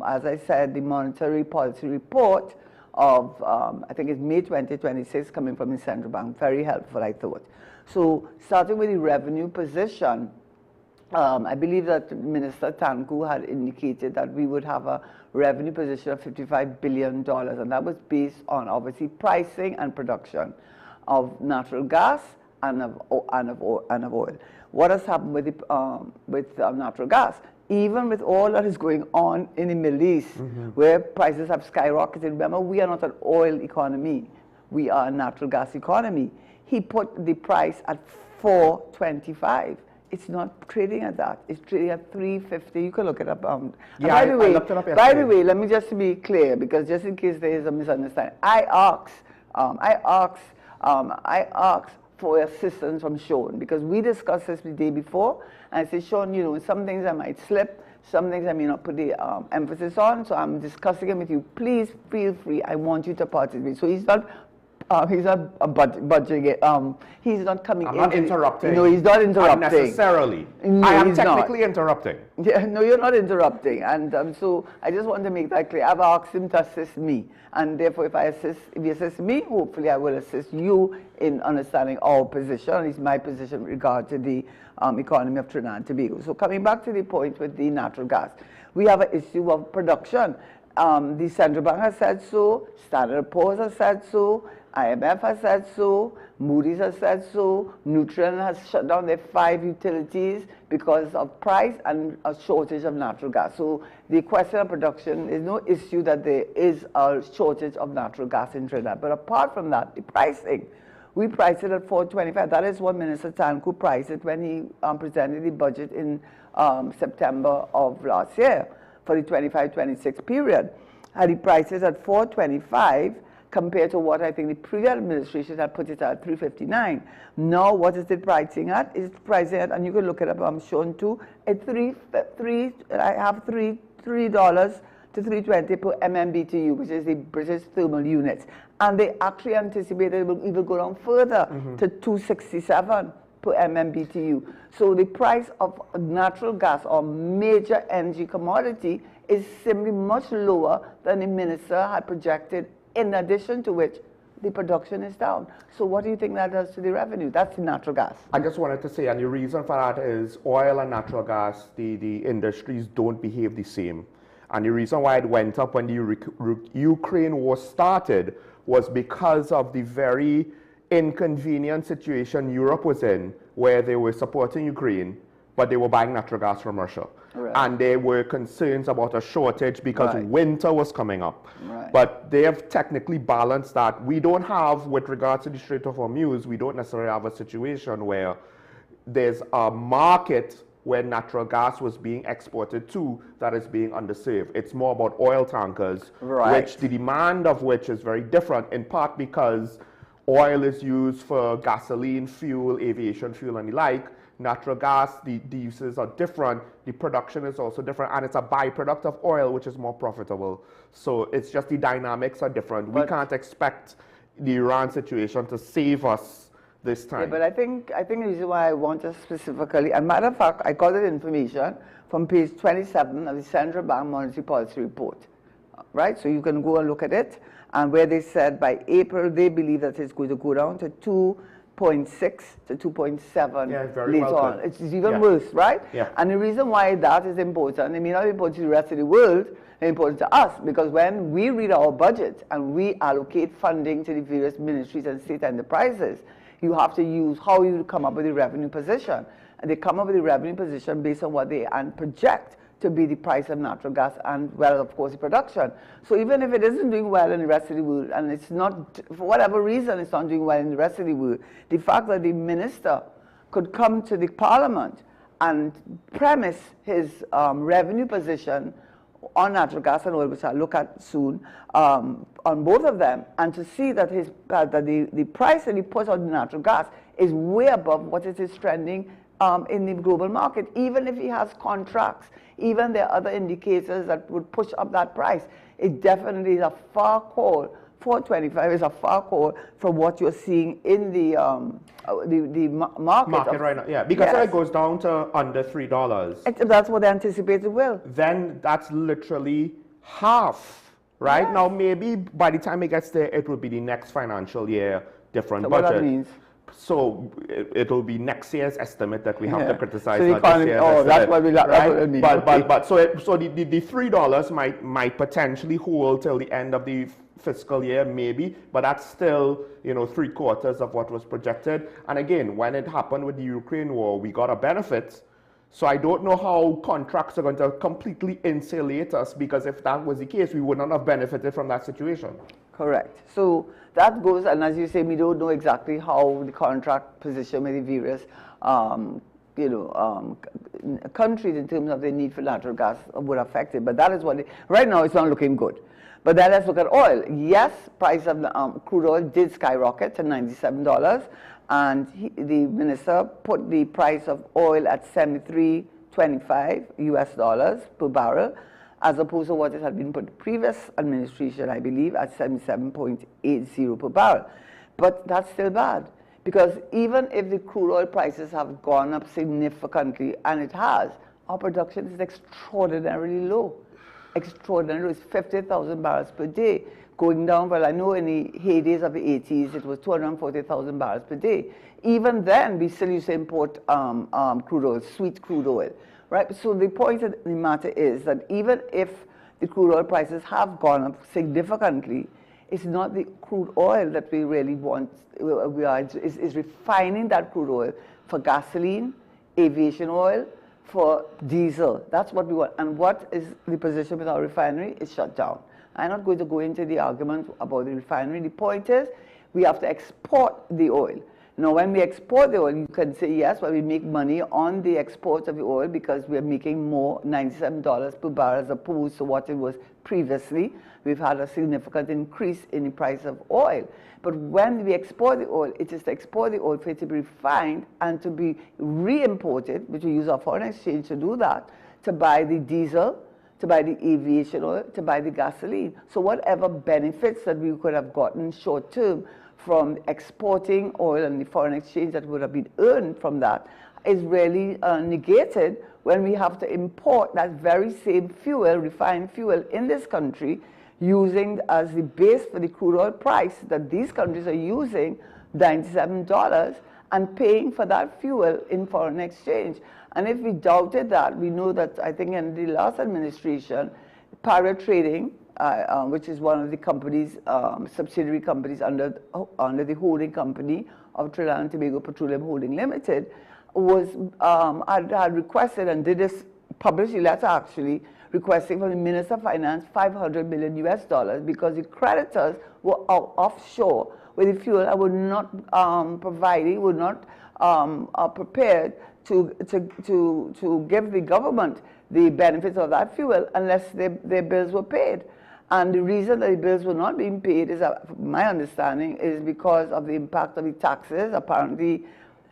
as I said, the monetary policy report of, I think it's May 2026, coming from the central bank. Very helpful, I thought. So starting with the revenue position, I believe that Minister Tanku had indicated that we would have a revenue position of $55 billion, and that was based on, obviously, pricing and production of natural gas and of oil. What has happened with natural gas? Even with all that is going on in the Middle East, where prices have skyrocketed, remember, we are not an oil economy. We are a natural gas economy. He put the price at $4.25. It's not trading at that. It's trading at $3.50. You can look it up. Yeah, by the way, I looked it up yesterday. By the way, let me just be clear, because just in case there is a misunderstanding, I asked for assistance from Sean, because we discussed this the day before, and I said, Sean, you know, some things I might slip, some things I may not put the emphasis on, so I'm discussing it with you. Please feel free. I want you to participate. So he's not budging it. He's not coming in. I'm not interrupting. No, he's not interrupting. Unnecessarily. No, I am technically interrupting. Yeah, no, you're not interrupting. And so I just want to make that clear. I've asked him to assist me. And therefore, if he assists me, hopefully I will assist you in understanding our position, at least my position with regard to the economy of Trinidad and Tobago. So coming back to the point with the natural gas, we have an issue of production. The central bank has said so, Standard & Poor's has said so, IMF has said so, Moody's has said so, Nutrien has shut down their 5 utilities because of price and a shortage of natural gas. So the question of production is no issue that there is a shortage of natural gas in Trinidad. But apart from that, the pricing, we priced it at $4.25. That is what Minister Tanku priced it when he presented the budget in September of last year for the 25-26 period. And he priced it at $4.25 compared to what I think the previous administration had put it at $3.59. Now, what is it pricing at? It's pricing at, and you can look it up, I'm shown too, at $3 to $3.20 per MMBTU, which is the British thermal units. And they actually anticipate it will even go down further to $2.67 per MMBTU. So the price of natural gas, or major energy commodity, is simply much lower than the minister had projected, in addition to which the production is down. So what do you think that does to the revenue? That's the natural gas. I just wanted to say, and the reason for that is oil and natural gas, the industries don't behave the same. And the reason why it went up when the Ukraine war started was because of the very inconvenient situation Europe was in, where they were supporting Ukraine, but they were buying natural gas from Russia. Right. And there were concerns about a shortage because winter was coming up. Right. But they have technically balanced that. We don't have, with regards to the Strait of Hormuz, we don't necessarily have a situation where there's a market where natural gas was being exported to that is being underserved. It's more about oil tankers, which the demand of which is very different, in part because oil is used for gasoline, fuel, aviation fuel, and the like. Natural gas, the uses are different, the production is also different, and it's a byproduct of oil, which is more profitable. So it's just the dynamics are different. We can't expect the Iran situation to save us this time. Yeah, but I think the reason why I want to specifically, and matter of fact, I got the information from page 27 of the Central Bank Monetary Policy Report, right? So you can go and look at it, and where they said by April, they believe that it's going to go down to 2.6 to 2.7 later on. It's even worse, right? Yeah. And the reason why that is important, it may not be important to the rest of the world, it's important to us, because when we read our budget and we allocate funding to the various ministries and state enterprises, you have to use how you come up with the revenue position. And they come up with the revenue position based on what they project to be the price of natural gas and, well, of course, the production. So even if it isn't doing well in the rest of the world, and it's not, for whatever reason, it's not doing well in the rest of the world, the fact that the minister could come to the parliament and premise his revenue position on natural gas and oil, which I'll look at soon, on both of them, and to see that the price that he puts on natural gas is way above what it is trending in the global market, even if he has contracts, even there are other indicators that would push up that price. It definitely is a far call. 425 is a far call from what you're seeing in the market right now. Yeah, because if it goes down to under $3, that's what they anticipate it will. Then that's literally half, right? Yes. Now maybe by the time it gets there, it will be the next financial year different So budget. what that means? So it'll be next year's estimate that we have to criticize. So not this year's estimate, that's what we right? that's what I mean. But so the $3 might potentially hold till the end of the fiscal year, maybe, but that's still, you know, 3/4 of what was projected. And again, when it happened with the Ukraine war, we got a benefit. So I don't know how contracts are going to completely insulate us, because if that was the case, we would not have benefited from that situation. Correct. So that goes, and as you say, we don't know exactly how the contract position with the various countries in terms of the need for natural gas would affect it. But that is what right now it's not looking good. But then let's look at oil. Yes, price of crude oil did skyrocket to $97, and the minister put the price of oil at $73.25 US per barrel, as opposed to what it had been put the previous administration, I believe, at 77.80 per barrel. But that's still bad, because even if the crude oil prices have gone up significantly, and it has, our production is extraordinarily low. Extraordinary. It's 50,000 barrels per day, going down. Well, I know in the heydays of the 80s, it was 240,000 barrels per day. Even then, we still used to import crude oil, sweet crude oil, right? So the point of the matter is that even if the crude oil prices have gone up significantly, it's not the crude oil that we really want. We are is refining that crude oil for gasoline, aviation oil, for diesel. That's what we want. And what is the position with our refinery? It's shut down. I'm not going to go into the argument about the refinery. The point is, we have to export the oil. Now, when we export the oil, you can say, yes, well, we make money on the export of the oil because we are making more, $97 per barrel, as opposed to what it was previously. We've had a significant increase in the price of oil. But when we export the oil, it is to export the oil for it to be refined and to be re-imported, which we use our foreign exchange to do that, to buy the diesel, to buy the aviation oil, to buy the gasoline. So whatever benefits that we could have gotten short term from exporting oil and the foreign exchange that would have been earned from that is really negated when we have to import that very same fuel, refined fuel, in this country, using as the base for the crude oil price that these countries are using, $97, and paying for that fuel in foreign exchange. And if we doubted that, we know that, I think in the last administration, Para Trading, which is one of the companies, subsidiary companies under the holding company of Trinidad and Tobago Petroleum Holding Limited, was had requested and did this, published a letter actually, requesting from the Minister of Finance $500 million US, because the creditors were offshore with the fuel and were not providing, were not prepared to give the government the benefits of that fuel unless their bills were paid. And the reason that the bills were not being paid is, my understanding, is because of the impact of the taxes. Apparently,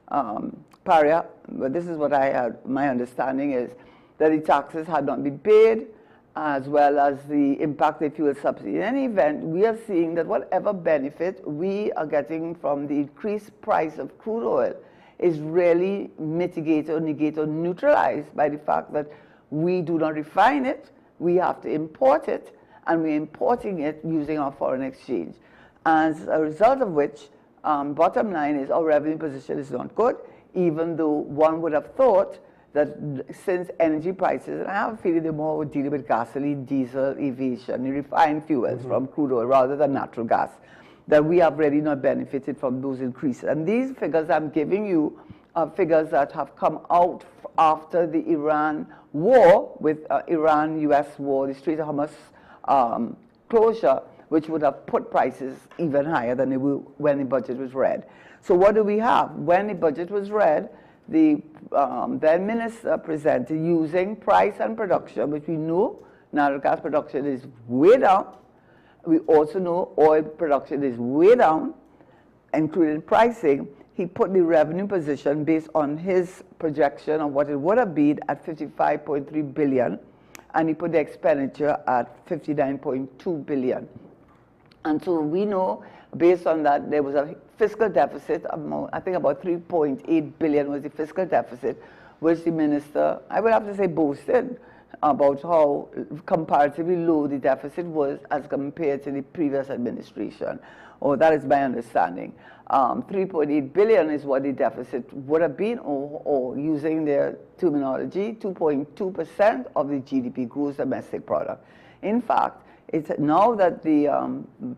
but this is what I had, my understanding is that the taxes had not been paid, as well as the impact of fuel subsidy. In any event, we are seeing that whatever benefit we are getting from the increased price of crude oil is really mitigated or negated or neutralized by the fact that we do not refine it, we have to import it, and we're importing it using our foreign exchange. As a result of which, bottom line is our revenue position is not good, even though one would have thought that since energy prices, and I have a feeling they're more dealing with gasoline, diesel, aviation, refined fuels from crude oil rather than natural gas, that we have really not benefited from those increases. And these figures I'm giving you figures that have come out after the Iran war, with Iran-US war, the Strait of Hormuz closure, which would have put prices even higher than they were when the budget was read. So what do we have? When the budget was read, the then minister presented using price and production, which we know natural gas production is way down. We also know oil production is way down, including pricing. He put the revenue position based on his projection of what it would have been at 55.3 billion, and he put the expenditure at 59.2 billion. And so we know, based on that, there was a fiscal deficit of, I think about 3.8 billion was the fiscal deficit, which the minister, I would have to say, boasted about how comparatively low the deficit was as compared to the previous administration. Or that is my understanding. 3.8 billion is what the deficit would have been, or using their terminology, 2.2% of the GDP, gross domestic product. In fact, it's now that the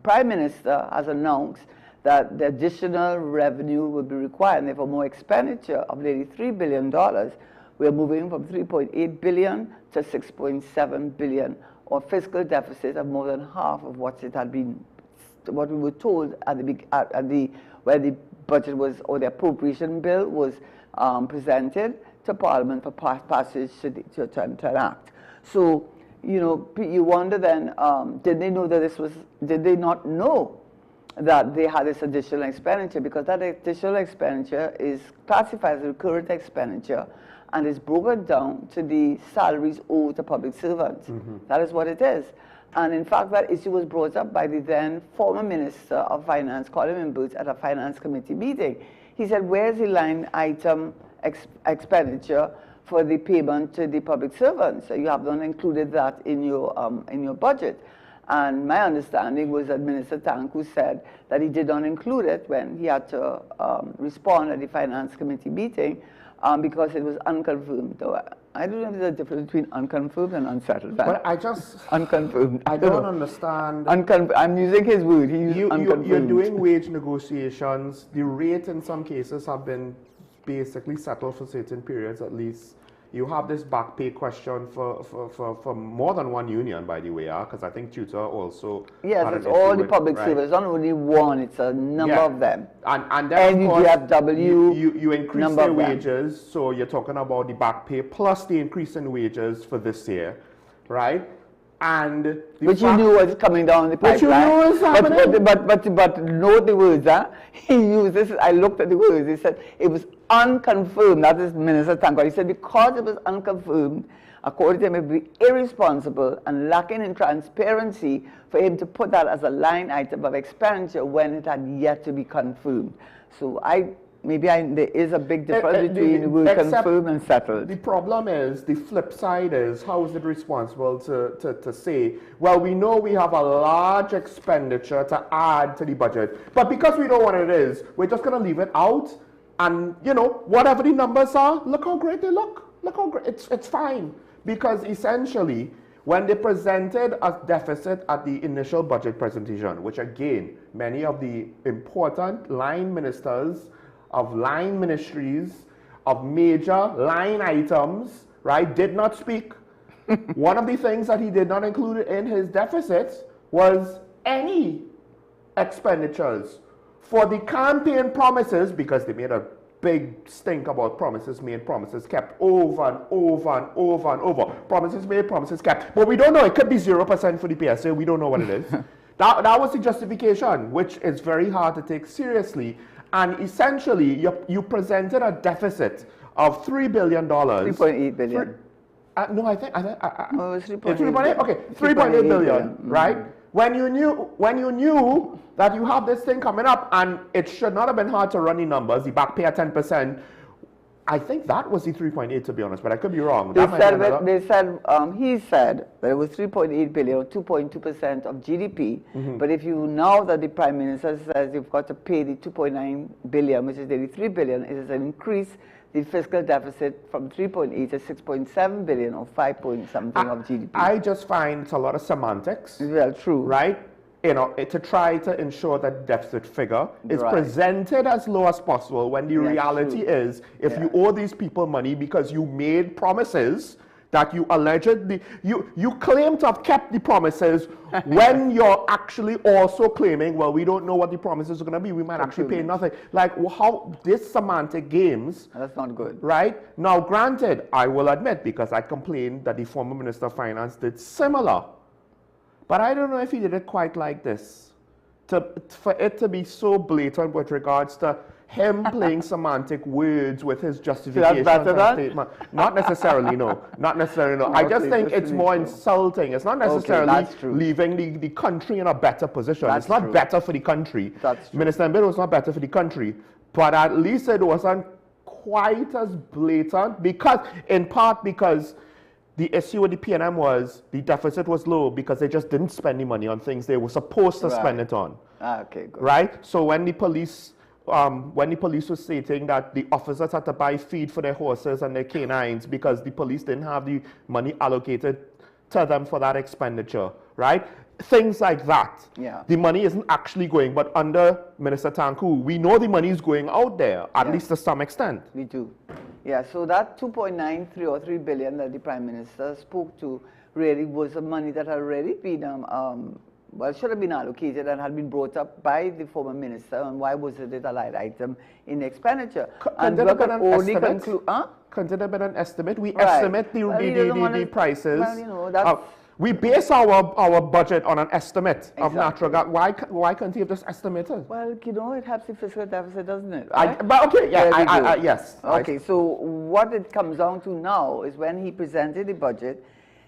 Prime Minister has announced that the additional revenue will be required, and therefore more expenditure of nearly $3 billion, we're moving from 3.8 billion to 6.7 billion, or fiscal deficit of more than half of what it had been, what we were told at the where the budget was, or the appropriation bill was presented to Parliament for passage to enact. So, you know, you wonder then, did they know that this was, did they not know that they had this additional expenditure? Because that additional expenditure is classified as recurrent expenditure and is broken down to the salaries owed to public servants. That is what it is. And in fact, that issue was brought up by the then former Minister of Finance, Colin Boots, at a Finance Committee meeting. He said, where's the line item expenditure for the payment to the public servants? So you have not included that in your budget. And my understanding was that Minister Tanku said that he did not include it when he had to respond at the Finance Committee meeting because it was unconfirmed. Though I don't know if there's a difference between unconfirmed and unsettled. But I just... Unconfirmed. I don't understand... I'm using his word. He used unconfirmed. You're doing wage negotiations. The rate in some cases have been basically settled for certain periods at least. You have this back pay question for more than one union, by the way, because I think Tutor also... Yes, it's all the public service, not only one, it's a number of them. And then, of course, NUGFW, you increase their wages, so you're talking about the back pay plus the increase in wages for this year, right? And which you knew was coming down the pipeline. Which you knew was happening. But note the words, huh? He used this, I looked at the words, he said it was unconfirmed. That is Minister Tankwa. He said because it was unconfirmed, according to him, it would be irresponsible and lacking in transparency for him to put that as a line item of expenditure when it had yet to be confirmed. So there is a big difference between the word confirmed and settled. The problem is, the flip side is, how is it responsible to say, well, we know we have a large expenditure to add to the budget, but because we know what it is, we're just going to leave it out, and, you know, whatever the numbers are, look how great they look. Look how great, it's fine. Because essentially, when they presented a deficit at the initial budget presentation, which again, many of the important line ministers of line ministries, of major line items, right, did not speak. One of the things that he did not include in his deficits was any expenditures for the campaign promises, because they made a big stink about promises made, promises kept, over and over and over and over. Promises made, promises kept. But we don't know. It could be 0% for the PSA. We don't know what it is. That was the justification, which is very hard to take seriously. And essentially, you presented a deficit of $3 billion. 3.8 billion. No, I think it was 3.8. Okay, 3.8 billion, right? When you knew that you have this thing coming up, and it should not have been hard to run the numbers, the back pay at 10%. I think that was the 3.8, to be honest, but I could be wrong. He said that it was 3.8 billion, or 2.2% of GDP. But if you now that the Prime Minister says you've got to pay the 2.9 billion, which is nearly 3 billion, it is an increase the fiscal deficit from 3.8 to 6.7 billion, or 5 point something of GDP. I just find it's a lot of semantics. Well, true. Right? to try to ensure that deficit figure is Right. presented as low as possible when the Yeah, reality true. is if Yeah. you owe these people money because you made promises that you allegedly, you claim to have kept the promises when you're actually also claiming, well, we don't know what the promises are going to be. We might actually pay nothing. Like, how this semantic games. That's not good. Right? Now, granted, I will admit, because I complained that the former Minister of Finance did similar. But I don't know if he did it quite like this. For it to be so blatant with regards to him playing semantic words with his justification statement. Not necessarily, no. Not necessarily, no. I just think it's more insulting. It's not necessarily leaving the country in a better position. It's not better for the country. Minister Mbito was not better for the country. But at least it wasn't quite as blatant, because, in part because the issue with the PNM was the deficit was low because they just didn't spend the money on things they were supposed to spend it on. Okay, good. Right? So when the police was stating that the officers had to buy feed for their horses and their canines because the police didn't have the money allocated to them for that expenditure, right? Things like that. Yeah. The money isn't actually going, but under Minister Tanku, we know the money is going out there, at least to some extent. We do. Yeah, so that 2.93 or 3 billion that the Prime Minister spoke to really was the money that had already been, well, should have been allocated and had been brought up by the former minister, and why wasn't it a line item in expenditure? Could there have been an estimate? Could there have been an estimate? We estimate the prices. Well, you know, that's... we base our budget on an estimate of natural gas. Why can't he have just estimated? Well, you know, it helps the fiscal deficit, doesn't it? But okay, yeah, yes. Okay, so what it comes down to now is when he presented the budget,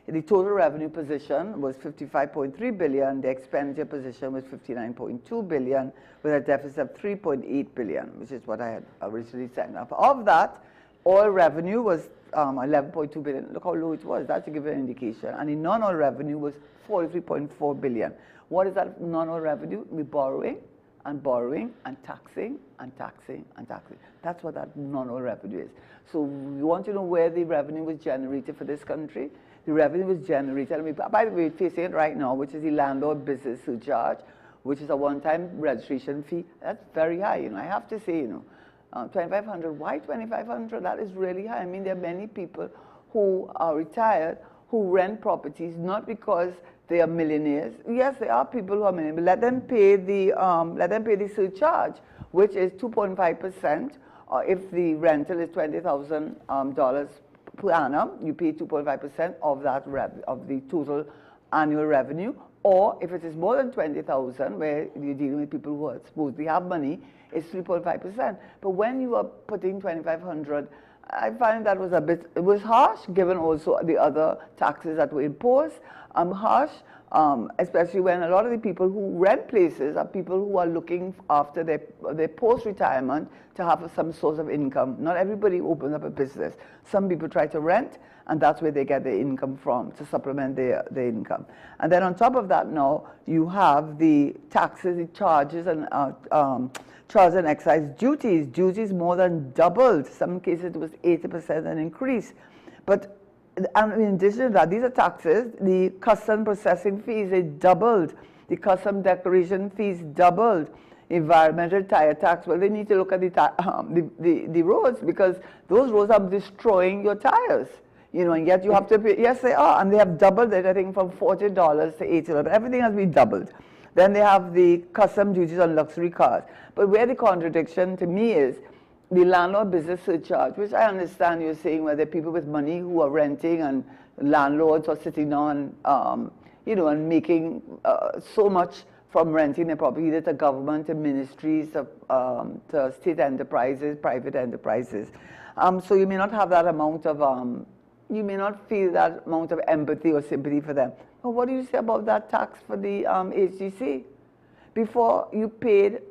the total revenue position was 55.3 billion, the expenditure position was 59.2 billion, with a deficit of 3.8 billion, which is what I had originally signed up. Of that, oil revenue was 11.2 billion. Look how low it was. That should give you an indication. And the non-oil revenue was 43.4 billion. What is that non-oil revenue? We're borrowing and borrowing and taxing and taxing and taxing. That's what that non-oil revenue is. So you want to know where the revenue was generated for this country? The revenue was generated, I mean, by the way, we're facing it right now, which is the landlord business surcharge, which is a one-time registration fee. That's very high, you know. I have to say, you know, 2,500. Why 2,500? That is really high. I mean, there are many people who are retired who rent properties not because they are millionaires. Yes, there are people who are millionaires, but let them pay the surcharge, which is 2.5%. If the rental is $20,000 per annum, you pay 2.5% of that of the total annual revenue. Or if it is more than 20,000, where you're dealing with people who are supposedly have money, it's 3.5%. But when you are putting 2,500, I find that was it was harsh, given also the other taxes that were imposed. Harsh, especially when a lot of the people who rent places are people who are looking after their post-retirement to have some source of income. Not everybody opens up a business. Some people try to rent, and that's where they get their income from, to supplement their income. And then on top of that now, you have the taxes, the charges, and charges and excise duties. Duties more than doubled. Some cases it was 80% an increase. But and in addition to that, these are taxes. The custom processing fees, they doubled. The custom declaration fees doubled. Environmental tire tax, well, they need to look at the roads, because those roads are destroying your tires. You know, and yet you have to pay. Yes, they are, and they have doubled it, I think, from $40 to $80. But everything has been doubled. Then they have the custom duties on luxury cars. But where the contradiction to me is the landlord business surcharge, which I understand you're saying where there are people with money who are renting, and landlords are sitting on, you know, and making so much from renting their property, either to government, to ministries, to state enterprises, private enterprises. So you may not have that amount of, you may not feel that amount of empathy or sympathy for them. But what do you say about that tax for the HGC? Before you paid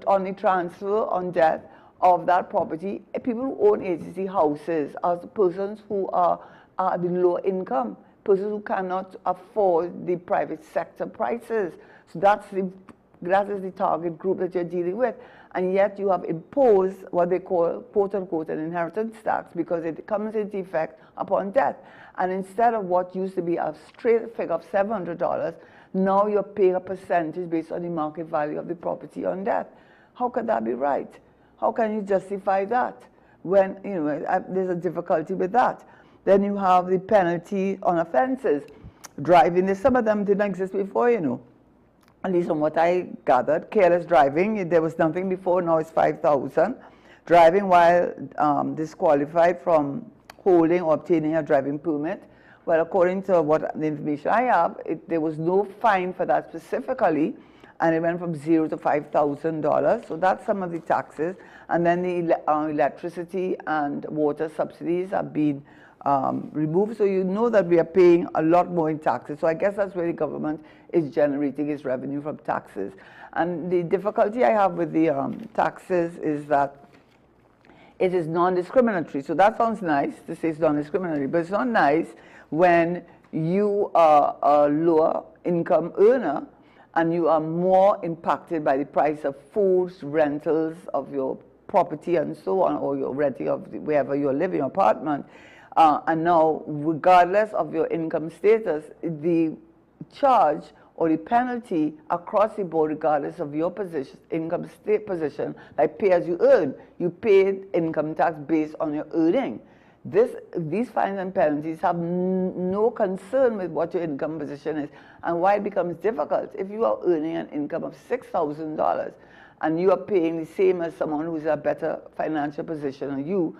on the transfer on death of that property, people who own HGC houses are the persons who are the low income, persons who cannot afford the private sector prices. So that is the target group that you're dealing with. And yet you have imposed what they call, quote unquote, an inheritance tax, because it comes into effect upon death. And instead of what used to be a straight figure of $700, Now you're paying a percentage based on the market value of the property on that. How could that be right? How can you justify that when, you know, there's a difficulty with that? Then you have the penalty on offenses. Driving, some of them didn't exist before, you know. At least from what I gathered, careless driving, there was nothing before, now it's 5,000. Driving while disqualified from holding or obtaining a driving permit. Well, according to what the information I have, there was no fine for that specifically, and it went from $0 to $5,000. So that's some of the taxes. And then the electricity and water subsidies have been removed. So you know that we are paying a lot more in taxes. So I guess that's where the government is generating its revenue from taxes. And the difficulty I have with the taxes is that it is non-discriminatory. So that sounds nice to say it's non-discriminatory, but it's not nice when you are a lower income earner and you are more impacted by the price of foods, rentals of your property and so on, or your renting of wherever you're living, your apartment. And now, regardless of your income status, the charge or the penalty across the board, regardless of your position, income state position, like pay as you earn, you pay income tax based on your earning. These fines and penalties have no concern with what your income position is and why it becomes difficult. If you are earning an income of $6,000 and you are paying the same as someone who's in a better financial position than you,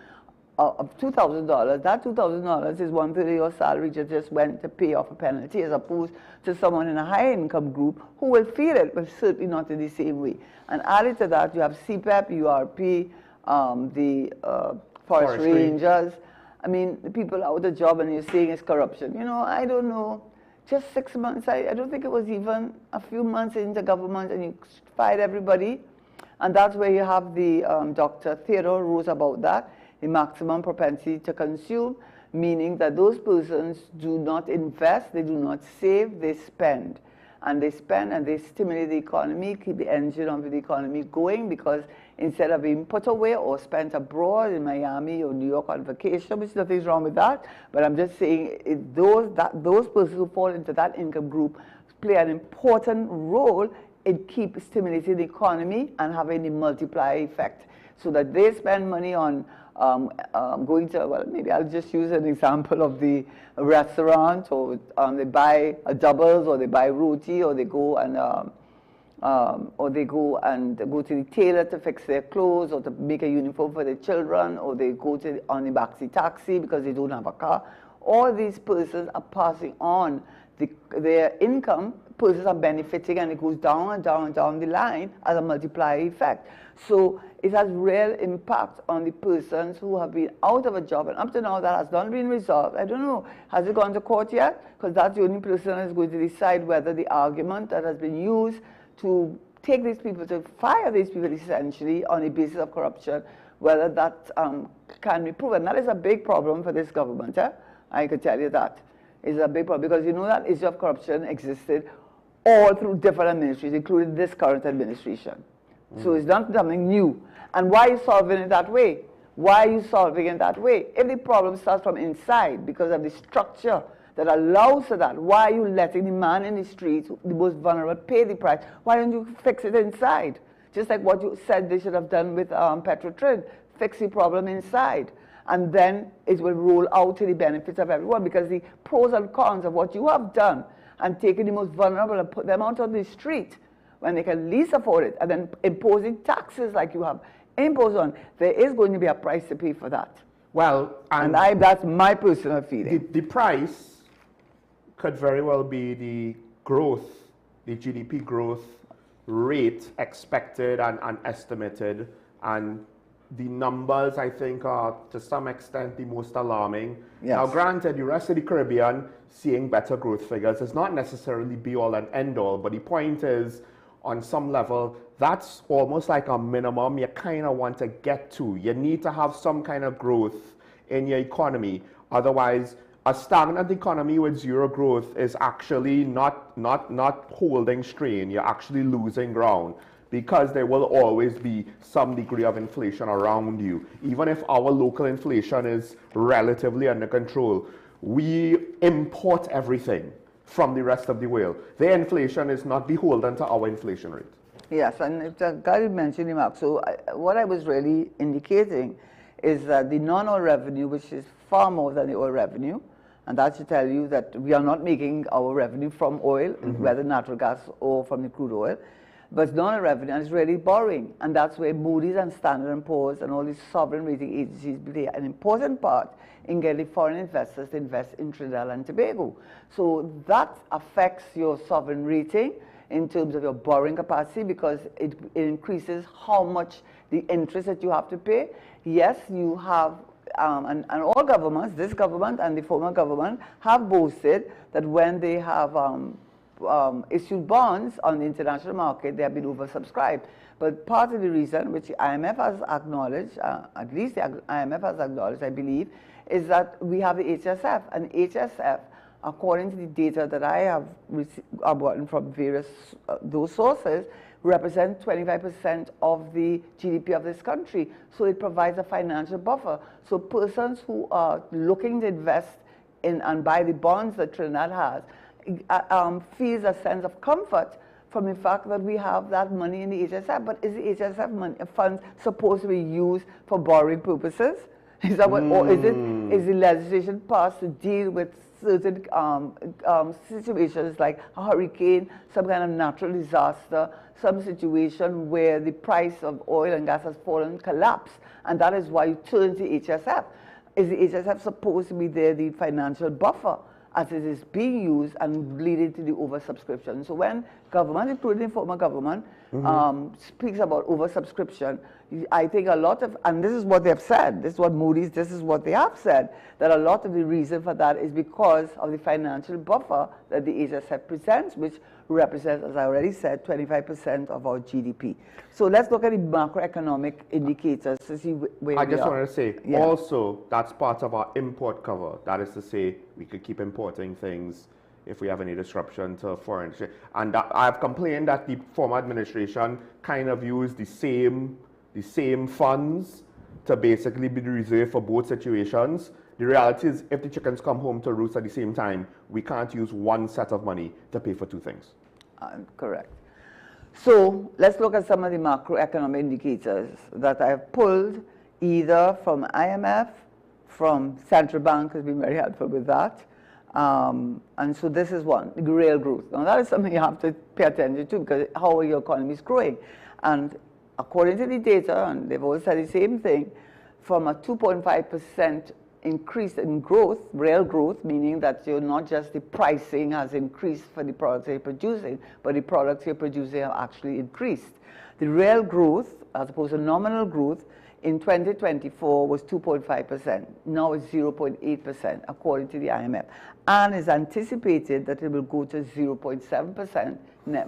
of $2,000, that $2,000 is 1/3 of your salary just went to pay off a penalty, as opposed to someone in a high income group who will feel it, but certainly not in the same way. And added to that, you have CPEP, URP, the forest rangers. I mean, the people out of job and you're saying it's corruption. You know, I don't know, just 6 months, I don't think it was even a few months into government and you fired everybody. And that's where you have the Dr. Theodore wrote about that. The maximum propensity to consume, meaning that those persons do not invest, they do not save, they spend. And they spend and they stimulate the economy, keep the engine of the economy going, because instead of being put away or spent abroad in Miami or New York on vacation, which nothing's wrong with that, but I'm just saying those persons who fall into that income group play an important role in keep stimulating the economy and having the multiplier effect, so that they spend money on going to, well, maybe I'll just use an example of the restaurant, or they buy a doubles, or they buy roti, or they go and go to the tailor to fix their clothes, or to make a uniform for their children, or they go to on the maxi taxi because they don't have a car. All these persons are passing on their income. Persons are benefiting, and it goes down and down and down the line as a multiplier effect. So it has real impact on the persons who have been out of a job, and up to now that has not been resolved. I don't know, has it gone to court yet? Because that's the only person that is going to decide whether the argument that has been used to take these people, to fire these people essentially on the basis of corruption, whether that can be proven. That is a big problem for this government. I can tell you that. It's a big problem, because you know that issue of corruption existed all through different administrations, including this current administration. So it's not something new. And why are you solving it that way? Why are you solving it that way? If the problem starts from inside because of the structure that allows for that, why are you letting the man in the streets, the most vulnerable, pay the price? Why don't you fix it inside? Just like what you said they should have done with Petrotrin, fix the problem inside. And then it will roll out to the benefits of everyone, because the pros and cons of what you have done and taking the most vulnerable and put them out on the street when they can least afford it, and then imposing taxes like you have imposed on, there is going to be a price to pay for that. Well, and that's my personal feeling. The price could very well be the growth, the GDP growth rate expected and estimated, and the numbers, I think, are to some extent the most alarming. Yes. Now, granted, the rest of the Caribbean seeing better growth figures is not necessarily be all and end all, but the point is, on some level, that's almost like a minimum you kind of want to get to. You need to have some kind of growth in your economy. Otherwise, a stagnant economy with zero growth is actually not holding strain. You're actually losing ground, because there will always be some degree of inflation around you. Even if our local inflation is relatively under control, we import everything. from the rest of the world. Their inflation is not beholden to our inflation rate. Yes, and Gary mentioned him up. So what I was really indicating is that the non-oil revenue, which is far more than the oil revenue, and that should tell you that we are not making our revenue from oil, whether natural gas or from the crude oil, but it's non-oil revenue, and it's really borrowing. And that's where Moody's and Standard & Poor's and all these sovereign rating agencies play an important part in getting foreign investors to invest in Trinidad and Tobago. So that affects your sovereign rating in terms of your borrowing capacity, because it increases how much the interest that you have to pay. Yes, you have, and all governments, this government and the former government, have boasted that when they have issued bonds on the international market, they have been oversubscribed. But part of the reason, which the IMF has acknowledged, at least the IMF has acknowledged, I believe, is that we have the HSF, and HSF, according to the data that I have gotten from various those sources, represent 25% of the GDP of this country. So it provides a financial buffer. So persons who are looking to invest in and buy the bonds that Trinidad has feels a sense of comfort from the fact that we have that money in the HSF. But is the HSF money, funds supposed to be used for borrowing purposes? Is that what, or is the legislation passed to deal with certain situations like a hurricane, some kind of natural disaster, some situation where the price of oil and gas has fallen, collapsed, and that is why you turn to HSF. Is the HSF supposed to be there, the financial buffer, as it is being used and leading to the oversubscription? So when government, including former government, speaks about oversubscription, I think a lot of, and this is what they've said, this is what Moody's, this is what they have said, that a lot of the reason for that is because of the financial buffer that the HSF presents, which represents, as I already said, 25% of our GDP. So let's look at the macroeconomic indicators to see where we are. I just wanted to say, also, that's part of our import cover. That is to say, we could keep importing things if we have any disruption to foreign exchange. And I've complained that the former administration kind of used the same funds to basically be reserved for both situations. The reality is, if the chickens come home to roost at the same time, we can't use one set of money to pay for two things. Correct. So let's look at some of the macroeconomic indicators that I've pulled either from IMF, from Central Bank has been very helpful with that. And so this is one, the real growth. Now that is something you have to pay attention to, because how are your economies growing? And according to the data, and they've all said the same thing, from a 2.5% increase in growth, real growth, meaning that you're not just the pricing has increased for the products you're producing, but the products you're producing have actually increased. The real growth, as opposed to nominal growth, in 2024 was 2.5%. Now it's 0.8%, according to the IMF. And it's anticipated that it will go to 0.7%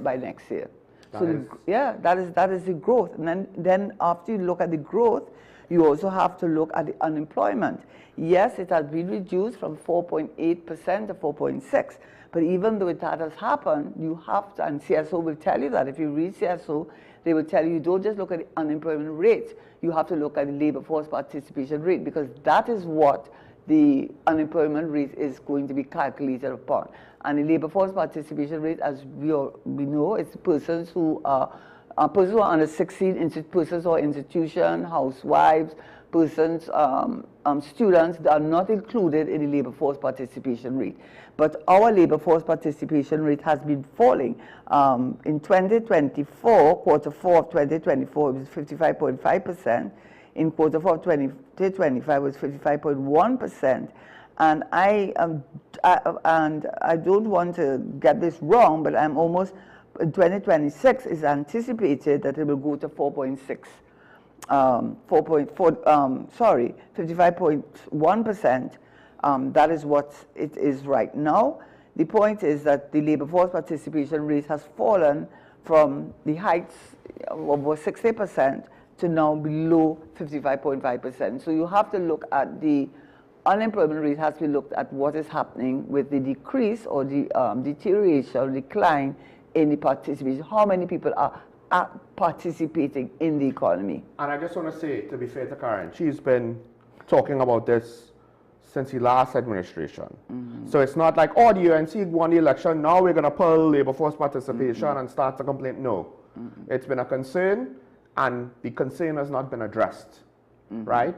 by next year. That is the growth. And then after you look at the growth, you also have to look at the unemployment. Yes, it has been reduced from 4.8% to 4.6%, but even though that has happened, you have to, and CSO will tell you that. If you read CSO, they will tell you don't just look at the unemployment rate, you have to look at the labor force participation rate, because that is what the unemployment rate is going to be calculated upon. And the labor force participation rate, as we know, it's persons who are under 16, persons who are institution, housewives, persons, students that are not included in the labor force participation rate. But our labor force participation rate has been falling. In 2024, quarter 4 of 2024, it was 55.5%. In quarter 4 of 2025, it was 55.1%. And I don't want to get this wrong, but I'm almost, in 2026 is anticipated that it will go to 55.1%. That is what it is right now. The point is that the labor force participation rate has fallen from the heights of over 60% to now below 55.5%. So you have to look at the unemployment rate has to be looked at what is happening with the decrease or the deterioration or decline in the participation. How many people are participating in the economy? And I just want to say, to be fair to Karen, she's been talking about this since the last administration. So it's not like, oh, the UNC won the election, now we're going to pull labor force participation and start a complaint. No. It's been a concern, and the concern has not been addressed, right?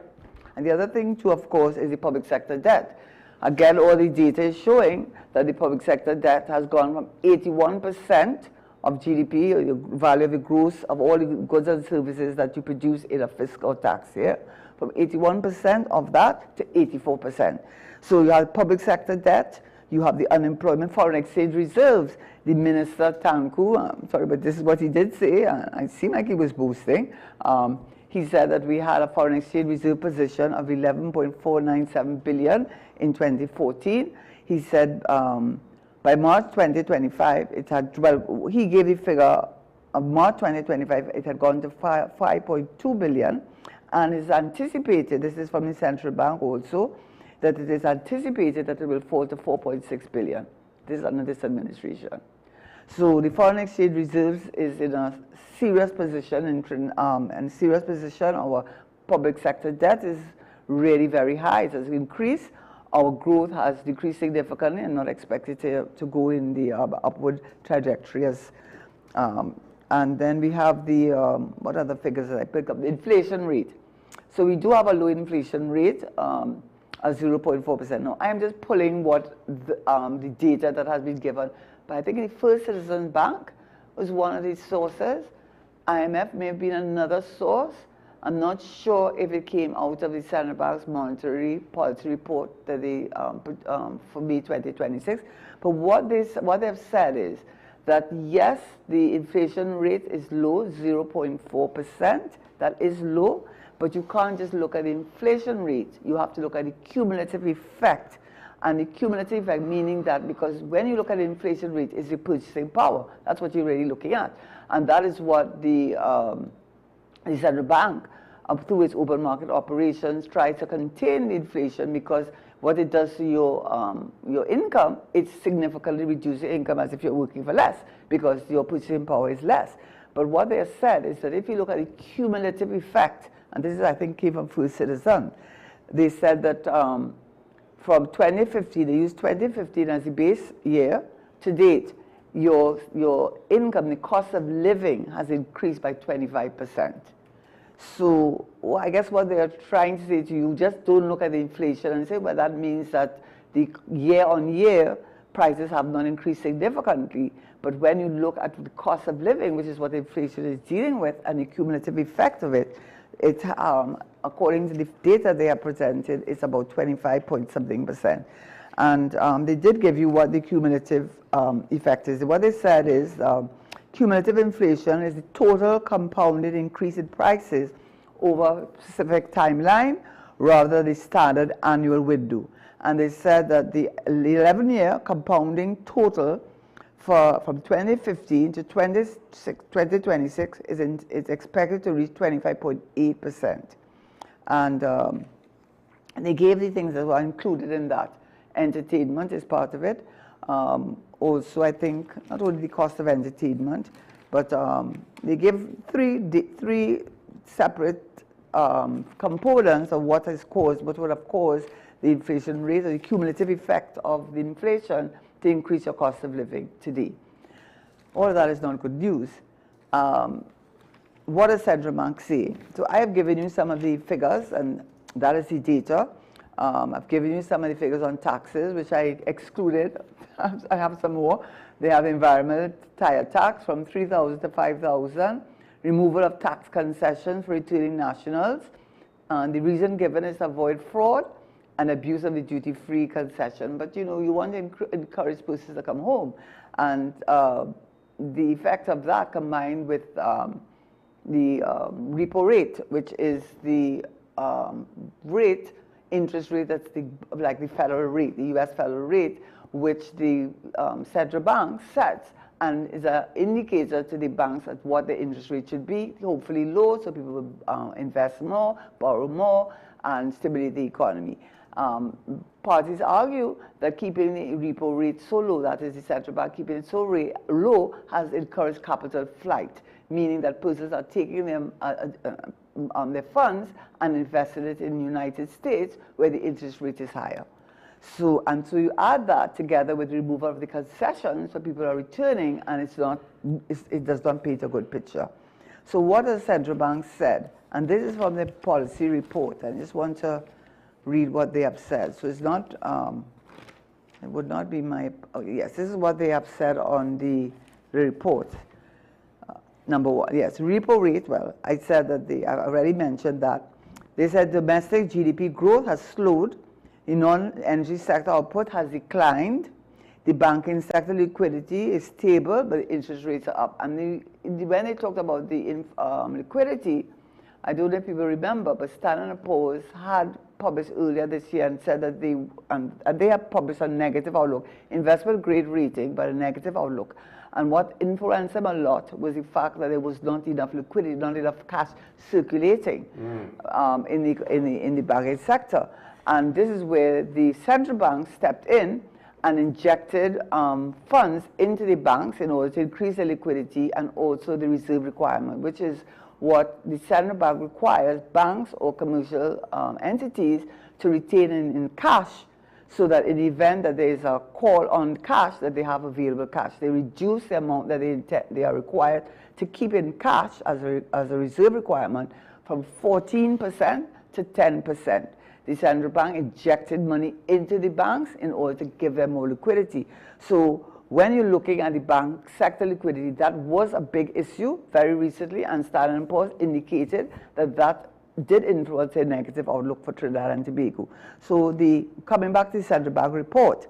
And the other thing too, of course, is the public sector debt. Again, all the data is showing that the public sector debt has gone from 81% of GDP, or the value of the gross of all the goods and services that you produce in a fiscal tax year, from 81% of that to 84%. So you have public sector debt, you have the unemployment, foreign exchange reserves. The minister, Tanku, I'm sorry, but this is what he did say, I seem like he was boasting. He said that we had a foreign exchange reserve position of 11.497 billion in 2014. He said by March 2025, it had, well, he gave the figure of March 2025, it had gone to 5.2 billion, and is anticipated, this is from the central bank also, that it is anticipated that it will fall to 4.6 billion. This is under this administration. So the foreign exchange reserves is in a serious position, Our public sector debt is really very high. It has increased. Our growth has decreased significantly and not expected to go in the upward trajectory. And then we have the, what are the figures that I picked up? The inflation rate. So we do have a low inflation rate, at 0.4%. Now, I am just pulling what the data that has been given, but I think the First Citizens Bank was one of these sources. IMF may have been another source. I'm not sure if it came out of the Central Bank's monetary policy report that they put for May 2026. But what they've said is that yes, the inflation rate is low, 0.4%. That is low. But you can't just look at the inflation rate. You have to look at the cumulative effect. And the cumulative effect meaning that because when you look at the inflation rate, it's the purchasing power. That's what you're really looking at. And that is what the central bank, through its open market operations, tries to contain the inflation, because what it does to your income, it significantly reduces your income as if you're working for less, because your purchasing power is less. But what they have said is that if you look at the cumulative effect, and this is, I think, came from First Citizen. They said that from 2015, they used 2015 as the base year, to date, your income, the cost of living has increased by 25%. So well, I guess what they are trying to say to you, just don't look at the inflation and say, well, that means that the year-on-year prices have not increased significantly. But when you look at the cost of living, which is what inflation is dealing with, and the cumulative effect of it, it, according to the data they have presented, it's about 25-point-something%. And they did give you what the cumulative effect is. What they said is cumulative inflation is the total compounded increase in prices over a specific timeline rather than the standard annual window. And they said that the 11-year compounding total from 2015 to 2026 is expected to reach 25.8%. And they gave the things that were included in that. Entertainment is part of it. Also, I think, not only the cost of entertainment, but they give three separate components of what has caused, what would have caused the inflation rate, or the cumulative effect of the inflation to increase your cost of living today. All of that is not good news. What does central bank say? So I have given you some of the figures, and that is the data. I've given you some of the figures on taxes, which I excluded. I have some more. They have environmental tire tax from 3,000 to 5,000, removal of tax concessions for returning nationals. The reason given is to avoid fraud and abuse of the duty-free concession. But you know, you want to encourage persons to come home. And the effect of that, combined with the repo rate, which is the interest rate that's like the federal rate, the U.S. federal rate, which the central bank sets and is an indicator to the banks at what the interest rate should be, hopefully low, so people will invest more, borrow more, and stimulate the economy. Parties argue that keeping the repo rate so low, that is the central bank keeping it so low, has encouraged capital flight, meaning that persons are taking them their funds and investing it in the United States, where the interest rate is higher. So, and so you add that together with the removal of the concessions, so people are returning, and it does not paint a good picture. So what has the central bank said? And this is from the policy report. I just want to read what they have said. So it's not, it would not be my, oh yes, this is what they have said on the report. Number one, yes, repo rate, well, I said that I already mentioned that. They said domestic GDP growth has slowed, the non-energy sector output has declined, the banking sector liquidity is stable, but the interest rates are up. And when they talked about the liquidity, I don't know if people remember, but Standard & Poor's had published earlier this year and said that they have published a negative outlook, investment grade rating, but a negative outlook. And what influenced them a lot was the fact that there was not enough liquidity, not enough cash circulating in the banking sector. And this is where the central bank stepped in and injected funds into the banks in order to increase the liquidity and also the reserve requirement, which is what the central bank requires banks or commercial entities to retain in cash, so that in the event that there is a call on cash, that they have available cash. They reduce the amount that they are required to keep in cash as a reserve requirement from 14% to 10%. The central bank injected money into the banks in order to give them more liquidity. So when you're looking at the bank sector liquidity, that was a big issue very recently, and Standard & Poor's indicated that that did influence a negative outlook for Trinidad and Tobago. So coming back to the central bank report,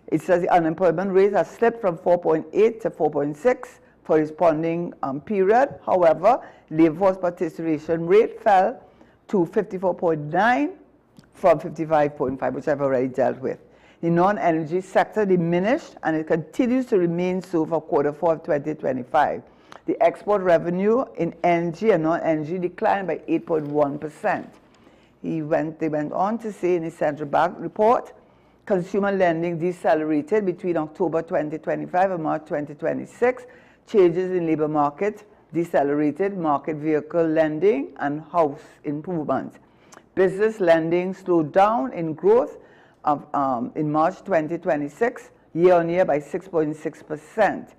it says the unemployment rate has slipped from 4.8 to 4.6 for responding period. However, labor force participation rate fell to 54.9 from 55.5, which I've already dealt with. The non-energy sector diminished, and it continues to remain so for Q4 of 2025. The export revenue in energy and non-energy declined by 8.1%. They went on to say in the central bank report, consumer lending decelerated between October 2025 and March 2026. Changes in labor market decelerated market vehicle lending and house improvements. Business lending slowed down in growth in March 2026, year-on-year by 6.6%.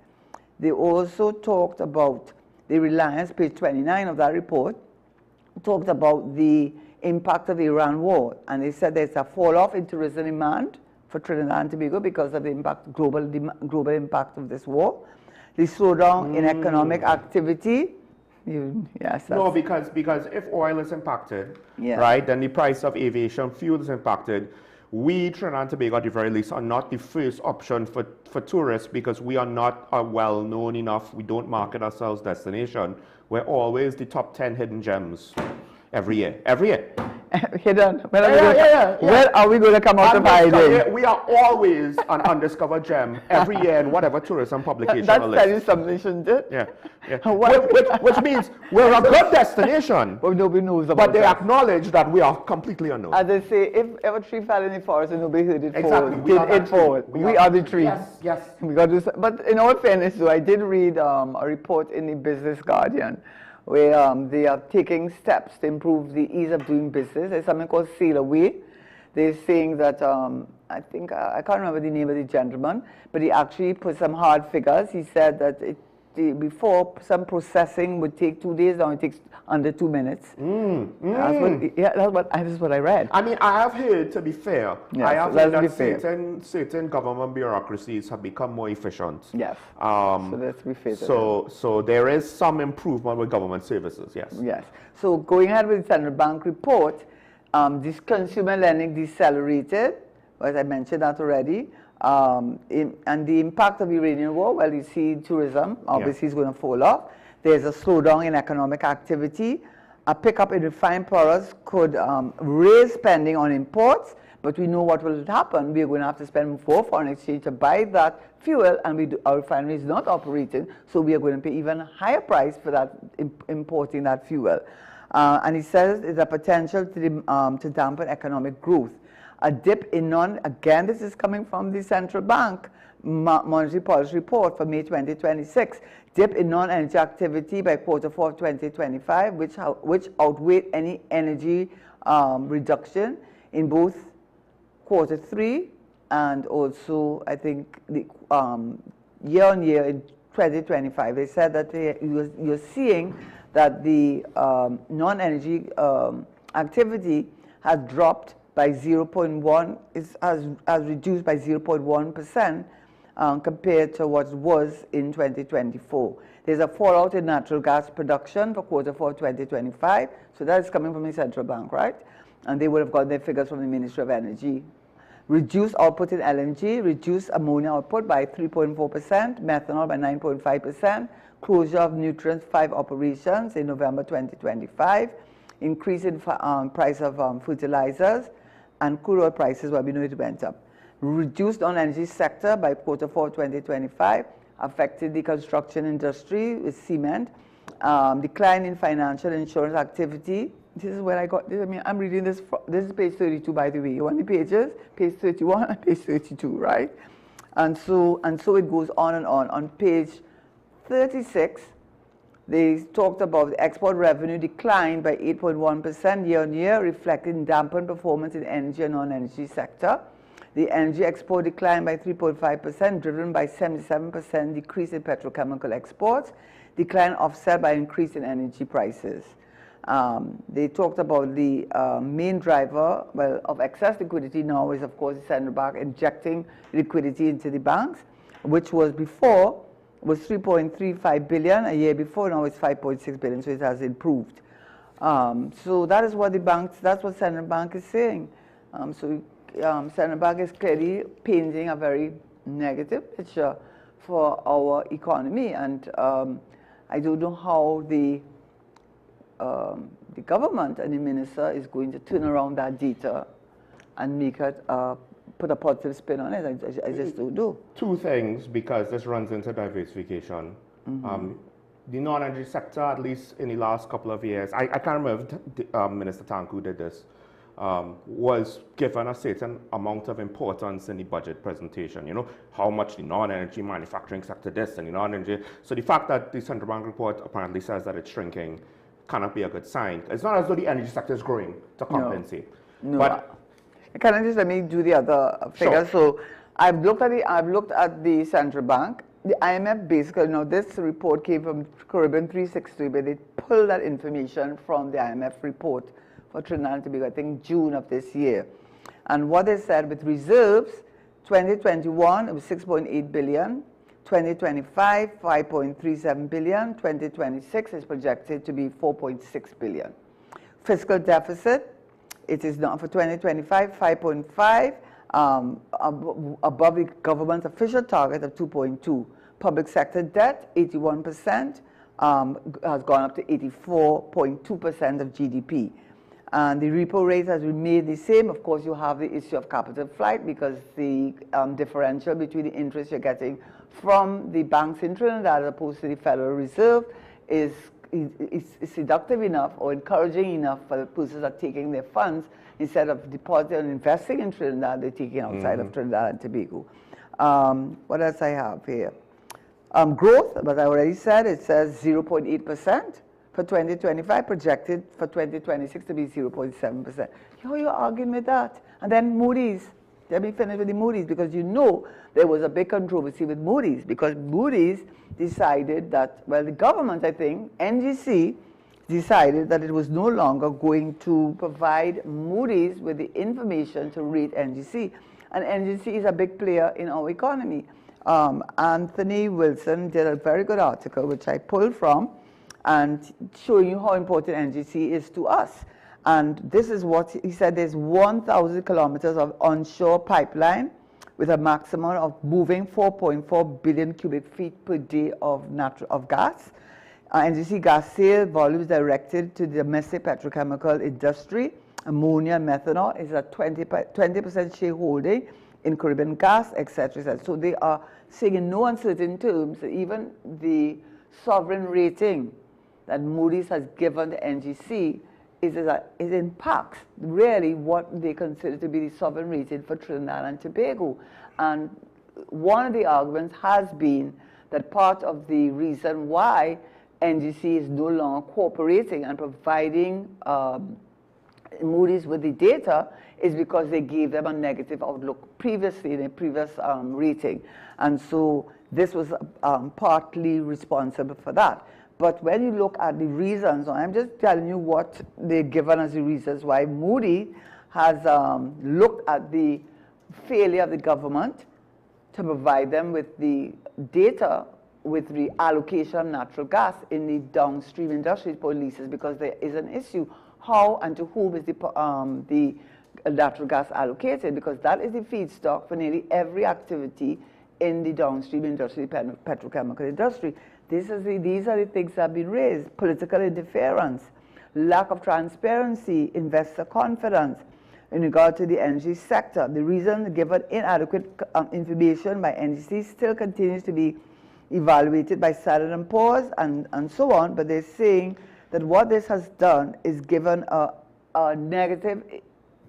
They also talked about the reliance, page 29 of that report, talked about the impact of the Iran war. And they said there's a fall-off in tourism demand for Trinidad and Tobago because of the global impact of this war. The slowdown in economic activity. Yes. No, because if oil is impacted, right, then the price of aviation fuel is impacted. We, Trinidad and Tobago, at the very least, are not the first option for tourists because we are not well-known enough. We don't market ourselves destination. We're always the top 10 hidden gems every year. Hidden? When are we going to come out of hiding? We are always an undiscovered gem every year in whatever tourism publication. That's telling something, shouldn't it? Yeah. Which means we're a good destination. But nobody knows about it. But they acknowledge that we are completely unknown. As they say, if a tree fell in the forest and nobody heard it fall, we are the tree. Yes. We got to, but in all fairness, though, I did read a report in the Business Guardian where they are taking steps to improve the ease of doing business. There's something called Sail Away. They're saying that, I think, I can't remember the name of the gentleman, but he actually put some hard figures. He said that before some processing would take 2 days, now it takes under 2 minutes. That's what I read. I mean, I have heard, to be fair, I have heard that certain government bureaucracies have become more efficient. Yes. So let's be fair. So there is some improvement with government services, yes. Yes. So going ahead with the central bank report, this consumer lending decelerated, as I mentioned that already. And the impact of the Iranian war, well, you see tourism, obviously is going to fall off. There's a slowdown in economic activity. A pickup in refined products could raise spending on imports, but we know what will happen. We're going to have to spend more foreign exchange to buy that fuel, and our refinery is not operating, so we are going to pay even higher price for that importing that fuel. And he says there's a potential to dampen economic growth. A dip in again, this is coming from the central bank monetary policy report for May 2026, dip in non-energy activity by Q4 of 2025, which outweighed any energy reduction in both quarter 3, and also I think the year on year in 2025. They said that you're seeing that the non-energy activity has dropped by 0.1, has reduced by 0.1% compared to what it was in 2024. There's a fallout in natural gas production for quarter 4 2025, so that is coming from the central bank, right? And they would have got their figures from the Ministry of Energy. Reduced output in LNG, reduced ammonia output by 3.4%, methanol by 9.5%, closure of nutrients 5 operations in November 2025, increase in price of fertilizers, and crude oil prices, well, we know it went up. Reduced non-energy sector by quarter 4 2025, affected the construction industry with cement, decline in financial insurance activity. This is where I got this. I mean, I'm reading this. This is page 32, by the way. You want the pages? Page 31 and page 32, right? And so it goes on and on. On page 36, they talked about the export revenue declined by 8.1% year on year, reflecting dampened performance in energy and non-energy sector. The energy export declined by 3.5%, driven by 77% decrease in petrochemical exports, decline offset by increase in energy prices. They talked about the main driver, well, of excess liquidity now is, of course, the central bank injecting liquidity into the banks, which was before was 3.35 billion a year before. Now it's 5.6 billion, so it has improved. So that is what the banks, that's what central bank is saying. Central bank is clearly painting a very negative picture for our economy, and I don't know how the government and the minister is going to turn around that data and make it put a positive spin on it. I just don't know. Two things, because this runs into diversification. The non-energy sector, at least in the last couple of years, I can't remember if Minister Tanku did this, was given a certain amount of importance in the budget presentation. You know, how much the non-energy manufacturing sector this and the non-energy. So the fact that the central bank report apparently says that it's shrinking cannot be a good sign. It's not as though the energy sector is growing to compensate. No. But can I just let me do the other figure? Sure. So I've looked at the central bank. The IMF basically, this report came from Caribbean 360, but they pulled that information from the IMF report for Trinidad and Tobago, I think June of this year. And what they said with reserves, 2021 it was 6.8 billion, 2025 5.37 billion, 2026 is projected to be 4.6 billion. Fiscal deficit, it is now for 2025 5.5, above the government's official target of 2.2. Public sector debt, 81%, has gone up to 84.2% of GDP. And the repo rate has remained the same. Of course, you have the issue of capital flight because the differential between the interest you're getting from the banks in Trinidad as opposed to the Federal Reserve is seductive enough or encouraging enough for the persons that are taking their funds. Instead of depositing and investing in Trinidad, they're taking outside of Trinidad and Tobago. What else I have here? Growth, but I already said, it says 0.8%. For 2025, projected for 2026 to be 0.7%. How are you arguing with that? And then Moody's. Let me finish with the Moody's, because you know there was a big controversy with Moody's, because Moody's decided that, well, the government, I think, NGC, decided that it was no longer going to provide Moody's with the information to rate NGC. And NGC is a big player in our economy. Anthony Wilson did a very good article, which I pulled from, and showing you how important NGC is to us. And this is what he said: there's 1,000 kilometers of onshore pipeline with a maximum of moving 4.4 billion cubic feet per day of gas. NGC gas sale volumes directed to the domestic petrochemical industry. Ammonia and methanol is a 20% shareholding in Caribbean gas, etc. So they are saying in no uncertain terms that even the sovereign rating that Moody's has given the NGC is impacts really what they consider to be the sovereign rating for Trinidad and Tobago. And one of the arguments has been that part of the reason why NGC is no longer cooperating and providing Moody's with the data is because they gave them a negative outlook previously in a previous rating. And so this was partly responsible for that. But when you look at the reasons, I'm just telling you what they're given as the reasons why Moody has looked at the failure of the government to provide them with the data with the allocation of natural gas in the downstream industries policies, because there is an issue. How and to whom is the natural gas allocated? Because that is the feedstock for nearly every activity in the downstream industry, petrochemical industry. These are the things that have been raised: political interference, lack of transparency, investor confidence in regard to the energy sector. The reason given inadequate information by NGC still continues to be evaluated by Standard & Poor's and so on, but they're saying that what this has done is given a negative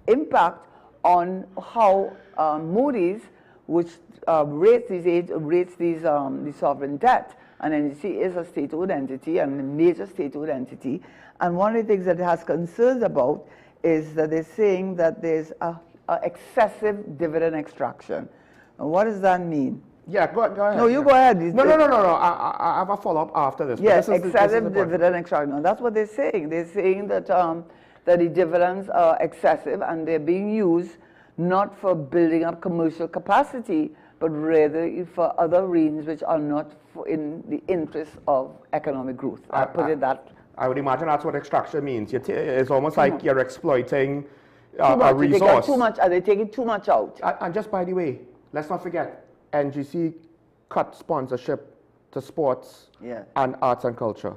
impact on how Moody's, which rates the sovereign debt, and NGC is a state-owned entity and a major state-owned entity. And one of the things that it has concerns about is that they're saying that there's a excessive dividend extraction. And what does that mean? Yeah, go ahead. No, you go ahead. No. I have a follow-up after this. Yes, excessive dividend extraction. No, that's what they're saying. They're saying that that the dividends are excessive and they're being used not for building up commercial capacity, but rather for other reasons which are not in the interest of economic growth. I put it that. I would imagine that's what extraction means. It's almost like you're exploiting a resource. They're taking too much out. And just by the way, let's not forget, NGC cut sponsorship to sports and arts and culture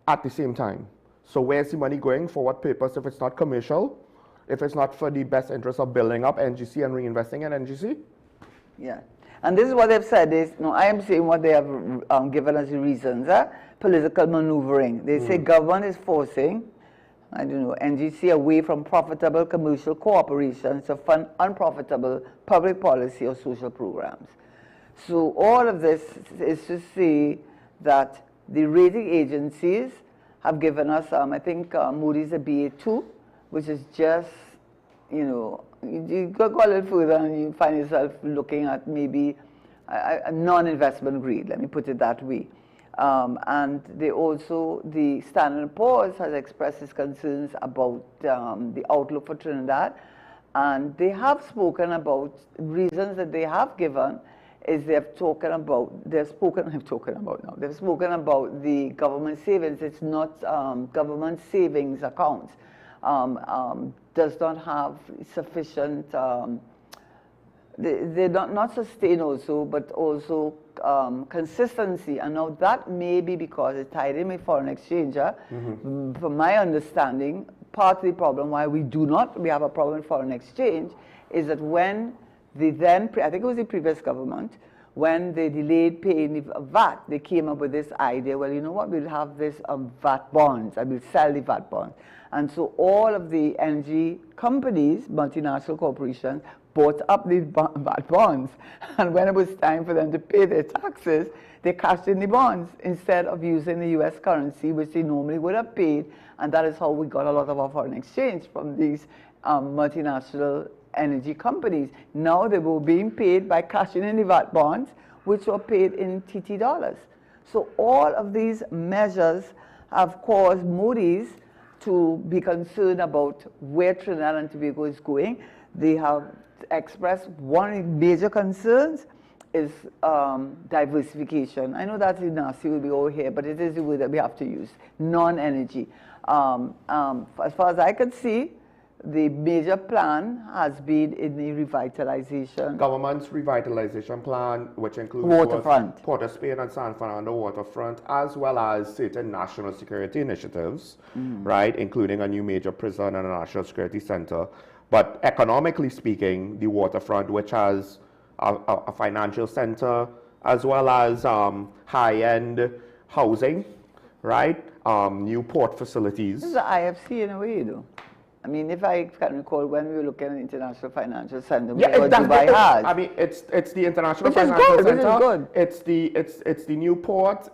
at the same time. So where's the money going? For what purpose if it's not commercial? If it's not for the best interest of building up NGC and reinvesting in NGC? Yeah. And this is what they've said. I am saying what they have given as the reasons. Political maneuvering. They say government is forcing, I don't know, NGC away from profitable commercial cooperation to fund unprofitable public policy or social programs. So all of this is to say that the rating agencies have given us, I think Moody's a BA2, which is just, you go a little further and you find yourself looking at maybe a non-investment grade, let me put it that way. And the Standard & Poor's has expressed its concerns about the outlook for Trinidad, and they have spoken about reasons that they have given is they've spoken about the government savings. It's not government savings accounts. Does not have sufficient, they're not sustain also, but also consistency. And now that may be because it's tied in with foreign exchange. From my understanding, part of the problem why we have a problem with foreign exchange is that when I think it was the previous government, when they delayed paying the VAT, they came up with this idea, well, you know what, we'll have this VAT bonds, and we'll sell the VAT bonds. And so all of the energy companies, multinational corporations, bought up these VAT bonds. And when it was time for them to pay their taxes, they cashed in the bonds instead of using the US currency, which they normally would have paid. And that is how we got a lot of our foreign exchange from these multinational energy companies. Now they were being paid by cashing in the VAT bonds, which were paid in TT dollars. So all of these measures have caused Moody's to be concerned about where Trinidad and Tobago is going. They have expressed one of the major concerns is diversification. I know that's nasty will be over here, but it is the word that we have to use, non-energy. As far as I can see, the major plan has been in the revitalization. Government's revitalization plan, which includes waterfront, Port of Spain and San Fernando waterfront, as well as certain national security initiatives, right, including a new major prison and a national security center. But economically speaking, the waterfront, which has a financial center, as well as high-end housing, right, new port facilities. This is the IFC in a way, though. I mean, if I can recall, when we were looking at the International Financial Center, Dubai has. I mean, it's the International Financial Center. It's the new port.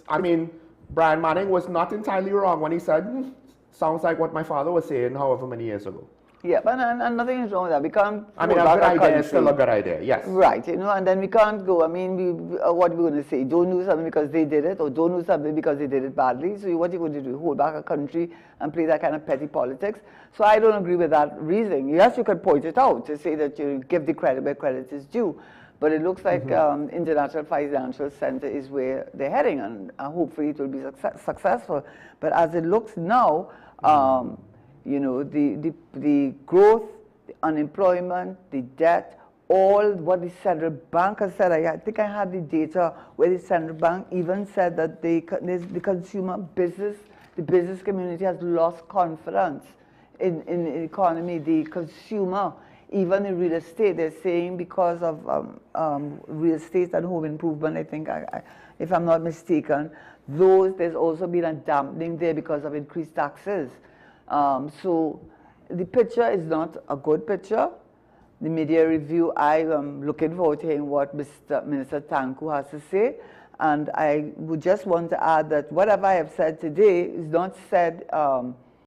I mean, Brian Manning was not entirely wrong when he said sounds like what my father was saying however many years ago. Yeah, but and nothing is wrong with that. We can't. I mean, a good idea is still a good idea, yes. Right, you know, and then we can't go. I mean, what are we going to say? Don't do something because they did it, or don't do something because they did it badly. So what are you going to do? Hold back a country and play that kind of petty politics? So I don't agree with that reasoning. Yes, you could point it out to say that you give the credit where credit is due. But it looks like International Financial Center is where they're heading, and hopefully it will be successful. But as it looks now, you know, the growth, the unemployment, the debt, all what the central bank has said. I think I had the data where the central bank even said that the consumer business, the business community has lost confidence in the economy. The consumer, even in real estate, they're saying because of real estate and home improvement, I think, if I'm not mistaken, there's also been a dampening there because of increased taxes. So the picture is not a good picture. The media review, I am looking forward to hearing what Minister Tanku has to say. And I would just want to add that whatever I have said today is not said